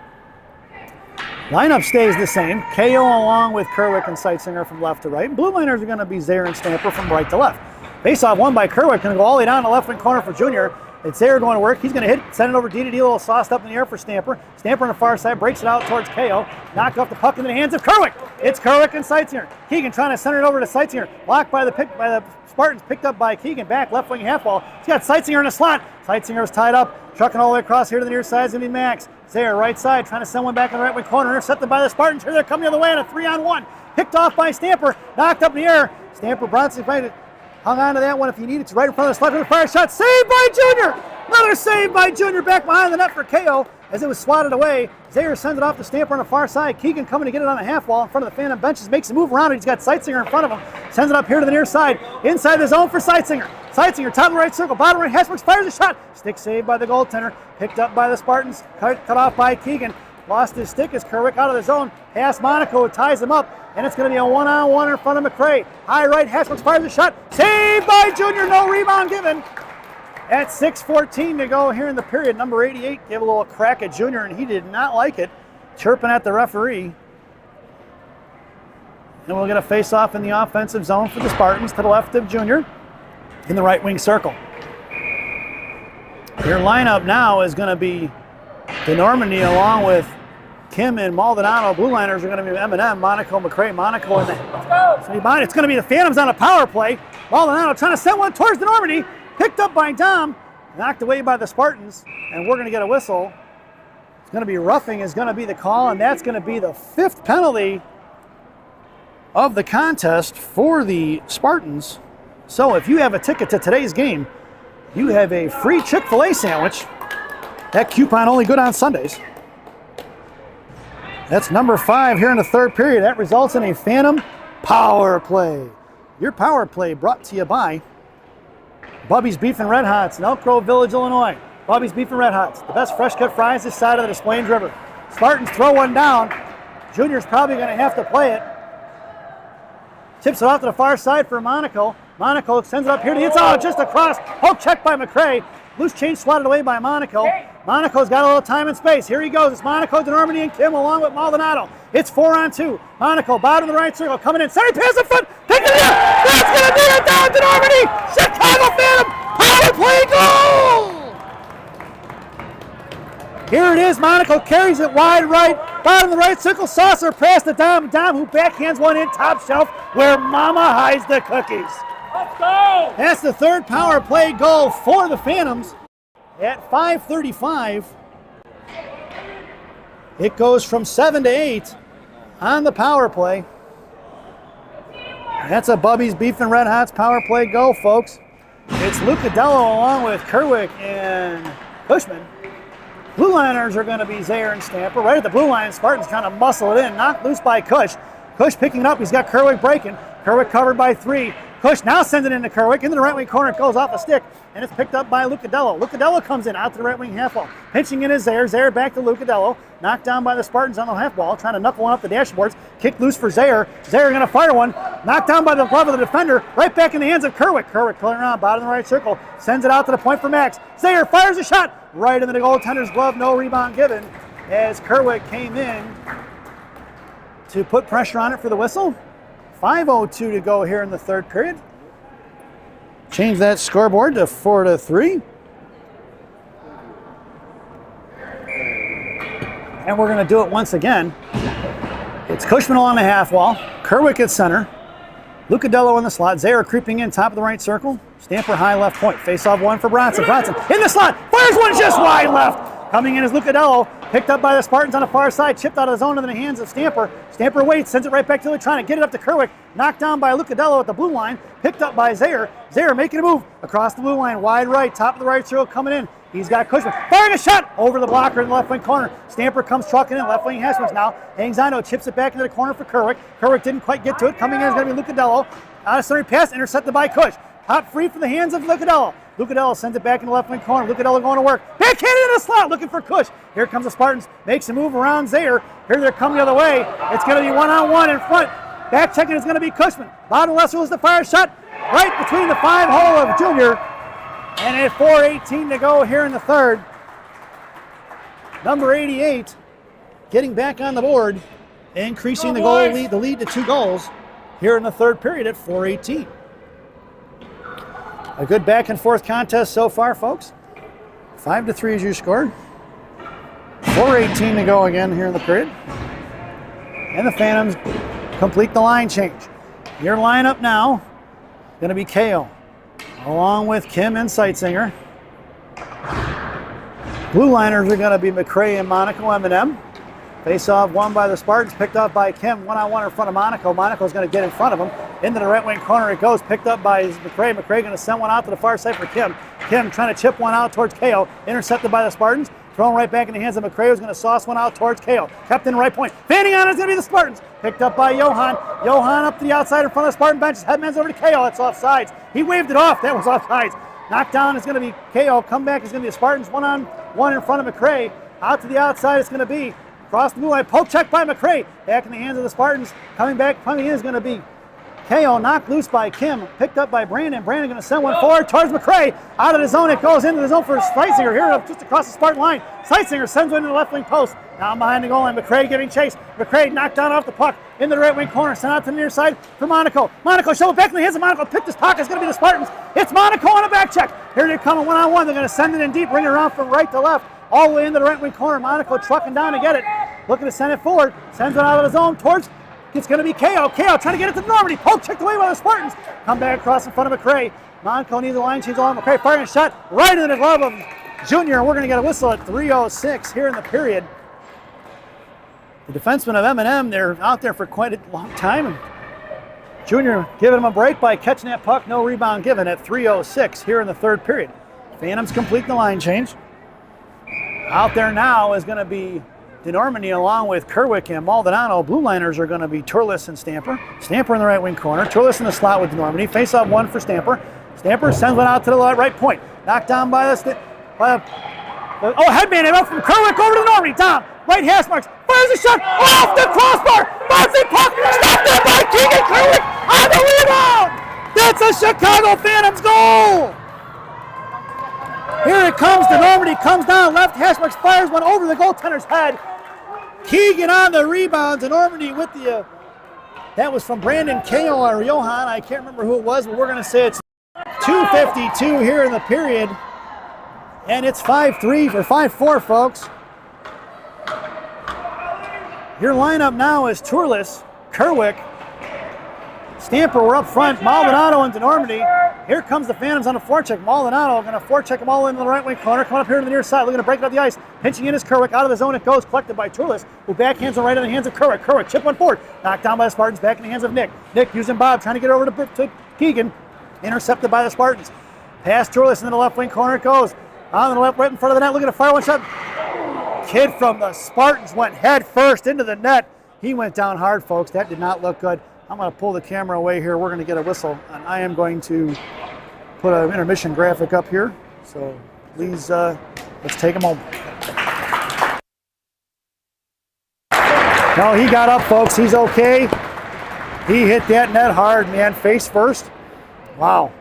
Lineup stays the same. KO along with Kerwick and Seitzinger from left to right. Blue liners are going to be Zaire and Stamper from right to left. Face-off won by Kerwick. Going to go all the way down the left wing corner for Junior. It's Zaire going to work. He's going to hit, send it over D to D, a little sauced up in the air for Stamper. Stamper on the far side breaks it out towards KO. Knocked off the puck into the hands of Kerwick. It's Kerwick and Seitzinger. Keegan trying to send it over to Seitzinger. Blocked by the Spartans, picked up by Keegan, back left wing half wall. He's got Seitzinger in a slot. Seitzinger was tied up, trucking all the way across here to the near side. Is going to be Max. Zaire, right side, trying to send one back in the right wing corner. Intercepted by the Spartans. Here they're coming the other way on a 3-on-1. Picked off by Stamper, knocked up in the air. Stamper, Bronson hung on to that one if he needed to. Right in front of the slot, with a fire shot. Saved by Junior! Another save by Junior back behind the net for KO as it was swatted away. Zaire sends it off to Stamper on the far side. Keegan coming to get it on the half wall in front of the Phantom benches. Makes a move around it. He's got Seitzinger in front of him. Sends it up here to the near side. Inside the zone for Seitzinger. Seitzinger, top of the right circle, bottom right. Hesworks fires a shot. Stick saved by the goaltender. Picked up by the Spartans. Cut off by Keegan. Lost his stick as Kerwick out of the zone. Past Monaco, ties him up. And it's going to be a 1-on-1 in front of McRae. High right, Hesworks fires a shot. Saved by Junior. No rebound given. At 6:14 to go here in the period, number 88 gave a little crack at Junior, and he did not like it, chirping at the referee. And we'll get a face-off in the offensive zone for the Spartans to the left of Junior in the right wing circle. Your lineup now is going to be DeNormandy along with Kim and Maldonado. Blue liners are going to be M&M, Monaco, McRae, Monaco, and it's going to be the Phantoms on a power play. Maldonado trying to send one towards DeNormandy. Picked up by Dom, knocked away by the Spartans, and we're going to get a whistle. It's going to be roughing is going to be the call, and that's going to be the 5th penalty of the contest for the Spartans. So if you have a ticket to today's game, you have a free Chick-fil-A sandwich. That coupon only good on Sundays. That's number 5 here in the third period. That results in a Phantom power play. Your power play brought to you by Bubby's Beef and Red Hots in Elk Grove Village, Illinois. Bubby's Beef and Red Hots, the best fresh cut fries this side of the Des Plaines River. Spartans throw one down. Junior's probably going to have to play it. Tips it off to the far side for Monaco. Monaco sends it up here to the just across. Poke check by McRae. Loose change swatted away by Monaco. Monaco's got a little time and space. Here he goes. It's Monaco, DeNormandy, and Kim along with Maldonado. It's 4-on-2. Monaco, bottom of the right circle, coming in. Center pass in front. Pick it up. That's going to be it down. DeNormandy. Chicago Phantom power play goal. Here it is. Monaco carries it wide right. Bottom of the right circle. Saucer pass to Dom. Dom who backhands one in top shelf where Mama hides the cookies. Let's go. That's the third power play goal for the Phantoms. At 5:35, it goes from 7 to 8 on the power play. That's a Bubby's Beef and Red Hots power play go, folks. It's Lucadello along with Kerwick and Cushman. Blue liners are going to be Zaire and Stamper. Right at the blue line, Spartans trying to muscle it in. Knocked loose by Cush. Cush picking it up. He's got Kerwick breaking. Kerwick covered by 3. Cush now sends it into Kerwick. Into the right wing corner. It goes off a stick. And it's picked up by Lucadello. Lucadello comes in out to the right wing half wall. Pinching in is Zaire. Zaire back to Lucadello. Knocked down by the Spartans on the half wall. Trying to knuckle one up the dashboards. Kick loose for Zaire. Zaire going to fire one. Knocked down by the glove of the defender. Right back in the hands of Kerwick. Kerwick pulling around. Bottom of the right circle. Sends it out to the point for Max. Zaire fires a shot. Right into the goaltender's glove. No rebound given. As Kerwick came in to put pressure on it for the whistle. 5:02 to go here in the third period. Change that scoreboard to 4-3. And we're going to do it once again. It's Cushman along the half wall. Kerwick at center. Lucadello in the slot. Zaire creeping in top of the right circle. Stamper high left point. Face off one for Bronson. Bronson in the slot. Fires one just wide left. Coming in is Lucadello. Picked up by the Spartans on the far side. Chipped out of the zone into the hands of Stamper. Stamper waits. Sends it right back to the trying to get it up to Kerwick. Knocked down by Lucadello at the blue line. Picked up by Zaire. Zaire making a move across the blue line. Wide right. Top of the right circle coming in. He's got Cushman firing a shot over the blocker in the left wing corner. Stamper comes trucking in, left wing Heswicks now. Hangs on to it, chips it back into the corner for Kerwick. Kerwick didn't quite get to it. Coming in is going to be Lucadello. Out of center pass, intercepted by Cush. Hot free from the hands of Lucadello. Lucadello sends it back in the left wing corner. Lucadello going to work. Backhanded into the slot, looking for Cush. Here comes the Spartans. Makes a move around Zaire. Here they're coming the other way. It's going to be one-on-one in front. Back checking is going to be Cushman. Bottom Lesser was the fire shot right between the 5-hole of Junior. And at 4:18 to go here in the third. Number 88 getting back on the board, increasing the lead to 2 goals here in the third period at 4:18. A good back and forth contest so far, folks. 5-3 is your score. 4:18 to go again here in the period. And the Phantoms complete the line change. Your lineup now going to be KO, along with Kim and Sightsinger. Blue liners are going to be McCray and Monaco M&M. Face-off won by the Spartans, picked up by Kim. One-on-one in front of Monaco. Monaco's going to get in front of him. Into the right wing corner it goes, picked up by McCray. McCray going to send one out to the far side for Kim. Kim trying to chip one out towards KO. Intercepted by the Spartans. Thrown right back in the hands of McCray, who's going to sauce one out towards KO. Kept in the right point. Fanning on it is going to be the Spartans. Picked up by Johan. Johan up to the outside in front of the Spartan bench. Headman's over to KO. That's offsides. He waved it off. That was offsides. Knockdown is going to be KO. Comeback is going to be the Spartans. One-on-one in front of McCray. Out to the outside it's going to be across the blue line. Poke check by McCray. Back in the hands of the Spartans. Coming in is going to be KO, knocked loose by Kim, picked up by Brandon. Brandon going to send one forward towards McCray. Out of the zone, it goes into the zone for Sightsinger here just across the Spartan line. Sightsinger sends one into the left wing post. Down behind the goal line, McCray giving chase. McCray knocked down off the puck into the right wing corner. Sent out to the near side for Monaco. Monaco shoveled back in the hands of Monaco. Picked his pocket. It's going to be the Spartans. It's Monaco on a back check. Here they're coming one-on-one. They're going to send it in deep, bring it around from right to left, all the way into the right wing corner. Monaco trucking down to get it. Looking to send it forward. Sends it out of the zone towards. It's going to be KO. KO trying to get it to Normandy. Poke checked away by the Spartans. Come back across in front of McCray. Monaco needs a line change along McCray. Firing a shot right into the glove of Junior. And we're going to get a whistle at 3:06 here in the period. The defensemen of M&M, they're out there for quite a long time. And Junior giving him a break by catching that puck. No rebound given at 3:06 here in the third period. Phantoms complete the line change. Out there now is going to be DeNormandie along with Kerwick and Maldonado. Blue liners are going to be Turles and Stamper. Stamper in the right wing corner. Turles in the slot with DeNormandie. Face off one for Stamper. Stamper sends one out to the right point. Knocked down by the headman out from Kerwick over to DeNormandie. Tom, right hash marks. Fires a shot off the crossbar. Bouncing puck. Stopped there by Keegan Kerwick on the rebound. That's a Chicago Phantoms goal. Here it comes. DeNormandie comes down. Left hash marks fires one over the goaltender's head. Keegan on the rebound. DeNormandie with the, that was from Brandon KO or Johan. I can't remember who it was, but we're going to say it's 2:52 here in the period. And it's 5-3 or 5-4, folks. Your lineup now is Turles, Kerwick, Stamper. We're up front. Maldonado and DeNormandie. Here comes the Phantoms on a forecheck. Maldonado going to forecheck them all into the right wing corner. Coming up here to the near side. Looking to break it up the ice. Pinching in is Kerwick. Out of the zone it goes. Collected by Turles, who backhands it right in the hands of Kerwick. Kerwick chip one forward. Knocked down by the Spartans. Back in the hands of Nick. Nick using Bob. Trying to get over to Keegan. Intercepted by the Spartans. Past Turles into the left wing corner it goes. On the left, right in front of the net. Looking to fire one shot. Kid from the Spartans went head first into the net. He went down hard, folks. That did not look good. I'm going to pull the camera away here. We're going to get a whistle, and I am going to put an intermission graphic up here. So please, let's take a moment. No, he got up, folks. He's okay. He hit that net hard, man. Face first. Wow.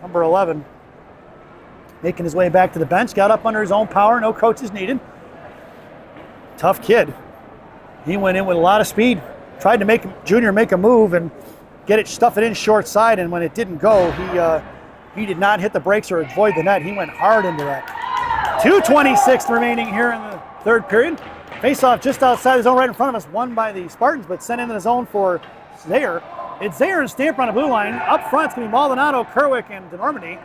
Number 11. Making his way back to the bench. Got up under his own power. No coaches needed. Tough kid. He went in with a lot of speed. Tried to make Junior make a move and get it, stuff it in short side, and when it didn't go, he did not hit the brakes or avoid the net. He went hard into that. 2:26 remaining here in the third period. Face-off just outside the zone right in front of us, won by the Spartans, but sent into the zone for Zaire. It's Zaire and Stamper on the blue line. Up front, it's going to be Maldonado, Kerwick, and DeNormandie.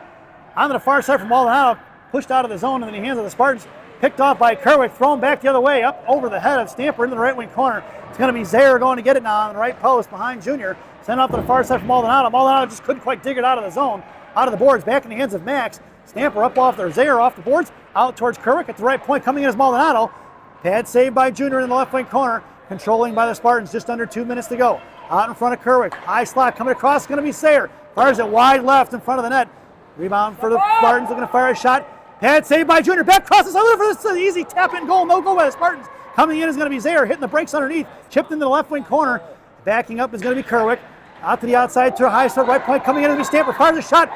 On to the far side from Maldonado, pushed out of the zone into the hands of the Spartans. Picked off by Kerwick, thrown back the other way, up over the head of Stamper into the right wing corner. It's going to be Zaire going to get it now on the right post behind Junior. Sent off to the far side from Maldonado. Maldonado just couldn't quite dig it out of the zone, out of the boards, back in the hands of Max. Stamper up off there. Zayer off the boards, out towards Kerwick at the right point. Coming in is Maldonado. Pad saved by Junior in the left wing corner. Controlling by the Spartans, just under 2 minutes to go. Out in front of Kerwick. High slot coming across, going to be Zayer. Fires it wide left in front of the net. Rebound for the Spartans, looking to fire a shot. Pad saved by Junior. Back crosses over for this easy tap-in goal. No goal by the Spartans. Coming in is going to be Zayer, hitting the brakes underneath. Chipped into the left wing corner. Backing up is going to be Kerwick. Out to the outside to a high start right point. Coming in is going to be Stamper. Fires a shot.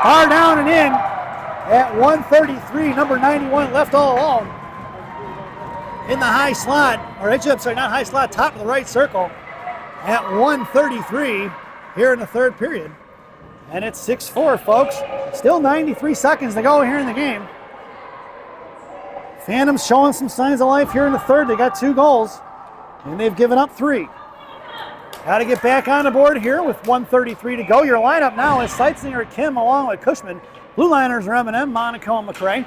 Far down and in at 1:33. Number 91 left all alone. In the high slot, or sorry, not high slot, top of the right circle at 1:33 here in the third period. And it's 6-4, folks. Still 93 seconds to go here in the game. Phantoms showing some signs of life here in the third. They got 2 goals, and they've given up 3. Got to get back on the board here with 1:33 to go. Your lineup now is Seitzinger, Kim, along with Cushman. Blue liners are M&M, Monaco, and McRae.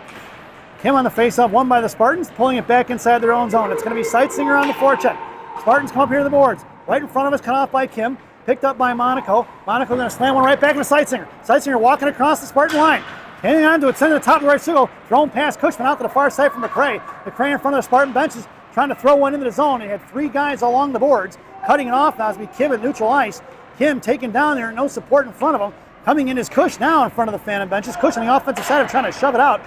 Kim on the face-off, won by the Spartans, pulling it back inside their own zone. It's going to be Seitzinger on the forecheck. Spartans come up here to the boards. Right in front of us, cut off by Kim. Picked up by Monaco. Monaco going to slam one right back into Seitzinger. Seitzinger walking across the Spartan line. Hanging on to it, sending to the top of the right circle. Thrown past Cushman out to the far side from McRae. McRae in front of the Spartan benches, trying to throw one into the zone. He had 3 guys along the boards. Cutting it off now is going to be Kim at neutral ice. Kim taken down there, no support in front of him. Coming in is Cush now in front of the Phantom benches. Cush on the offensive side of trying to shove it out.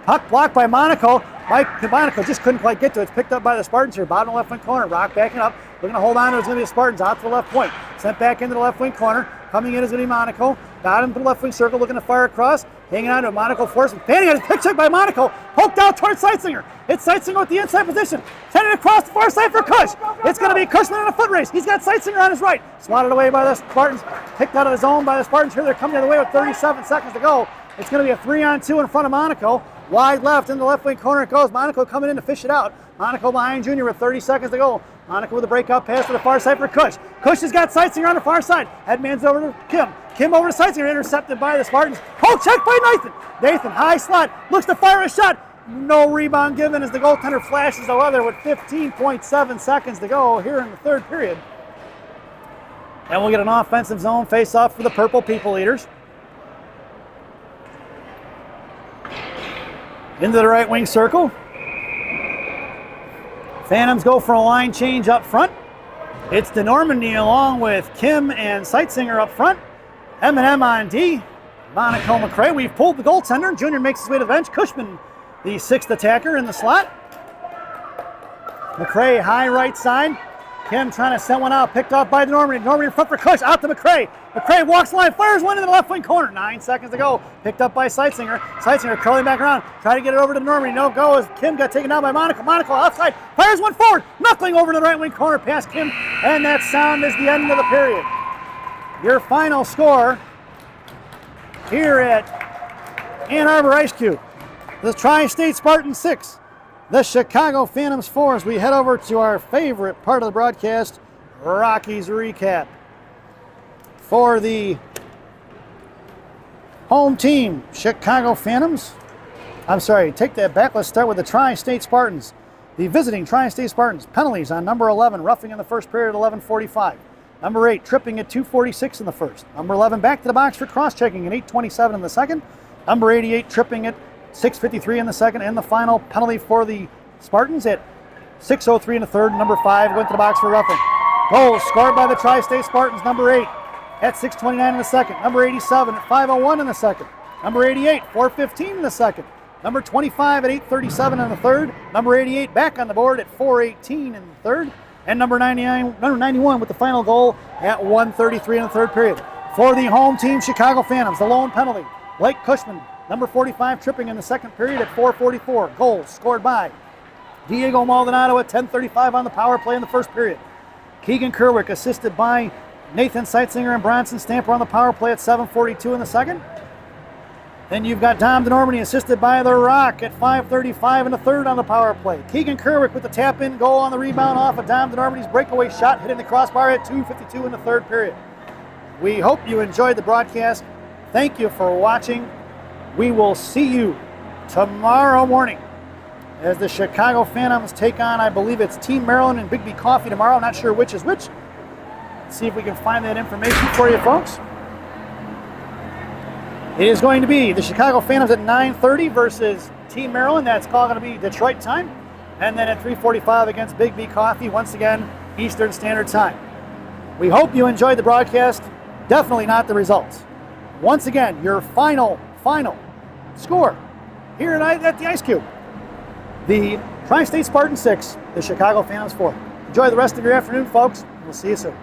Puck blocked by Monaco. Monaco just couldn't quite get to it. It's picked up by the Spartans here. Bottom left wing corner. Rock backing up. We're going to hold on to it. It's going to be the Spartans out to the left point. Sent back into the left wing corner. Coming in is going to be Monaco. Got him to the left wing circle. Looking to fire across. Hanging on to a Monaco force. Panning on his pick check by Monaco. Poked out towards Seitzinger. It's Seitzinger with the inside position. Sending it across the far side for Cush. It's going to be Cushman in a foot race. He's got Seitzinger on his right. Swatted away by the Spartans. Picked out of the zone by the Spartans here. They're coming the other way with 37 seconds to go. It's going to be a 3-on-2 in front of Monaco. Wide left in the left wing corner it goes. Monaco coming in to fish it out. Monaco behind Junior with 30 seconds to go. Monaco with a breakout pass to the far side for Cush. Cush has got Seitzinger on the far side. Headman's over to Kim. Kim over to Seitzinger, intercepted by the Spartans. Oh, check by Nathan. Nathan, high slot, looks to fire a shot. No rebound given as the goaltender flashes the weather with 15.7 seconds to go here in the third period. And we'll get an offensive zone face-off for the Purple People Eaters. Into the right wing circle. Phantoms go for a line change up front. It's DeNormandy along with Kim and Seitzinger up front. M&M on D. Monaco McRae. We've pulled the goaltender. Junior makes his way to the bench. Cushman, the 6th attacker in the slot. McRae high right side. Kim trying to send one out. Picked off by DeNormandy. DeNormandy in front for Cush. Out to McRae. McRae walks the line. Fires one into the left wing corner. 9 seconds to go. Picked up by Seitzinger. Seitzinger curling back around. Try to get it over to DeNormandy. No go as Kim got taken down by Monaco. Monaco outside. Fires one forward. Knuckling over to the right wing corner past Kim. And that sound is the end of the period. Your final score here at Ann Arbor Ice Cube. The Tri-State Spartans 6. The Chicago Phantoms 4 as we head over to our favorite part of the broadcast, Rockies Recap. For the home team, Chicago Phantoms. I'm sorry, take that back. Let's start with the Tri-State Spartans. The visiting Tri-State Spartans. Penalties on number 11, roughing in the first period at 11:45. Number 8, tripping at 2:46 in the first. Number 11, back to the box for cross-checking at 8:27 in the second. Number 88, tripping at 6:53 in the second. And the final penalty for the Spartans at 6:03 in the third. Number 5 went to the box for roughing. Goal scored by the Tri-State Spartans. Number 8 at 6:29 in the second. Number 87 at 5:01 in the second. Number 88, 4:15 in the second. Number 25 at 8:37 in the third. Number 88 back on the board at 4:18 in the third. And number 91 with the final goal at 1:33 in the third period. For the home team, Chicago Phantoms, the lone penalty. Blake Cushman, number 45, tripping in the second period at 4:44. Goal scored by Diego Maldonado at 10:35 on the power play in the first period. Keegan Kerwick assisted by Nathan Seitzinger and Bronson Stamper on the power play at 7:42 in the second. Then you've got Dom DeNormandy assisted by The Rock at 5:35 in the third on the power play. Keegan Kerwick with the tap-in goal on the rebound off of Dom DeNormandy's breakaway shot, hitting the crossbar at 2:52 in the third period. We hope you enjoyed the broadcast. Thank you for watching. We will see you tomorrow morning as the Chicago Phantoms take on, I believe it's Team Maryland and Big B Coffee tomorrow. Not sure which is which. Let's see if we can find that information for you, folks. It is going to be the Chicago Phantoms at 9:30 versus Team Maryland. That's all going to be Detroit time. And then at 3:45 against Big B Coffee, once again, Eastern Standard Time. We hope you enjoyed the broadcast. Definitely not the results. Once again, your final score here tonight at the Ice Cube. The Tri-State Spartans 6, the Chicago Phantoms 4. Enjoy the rest of your afternoon, folks. We'll see you soon.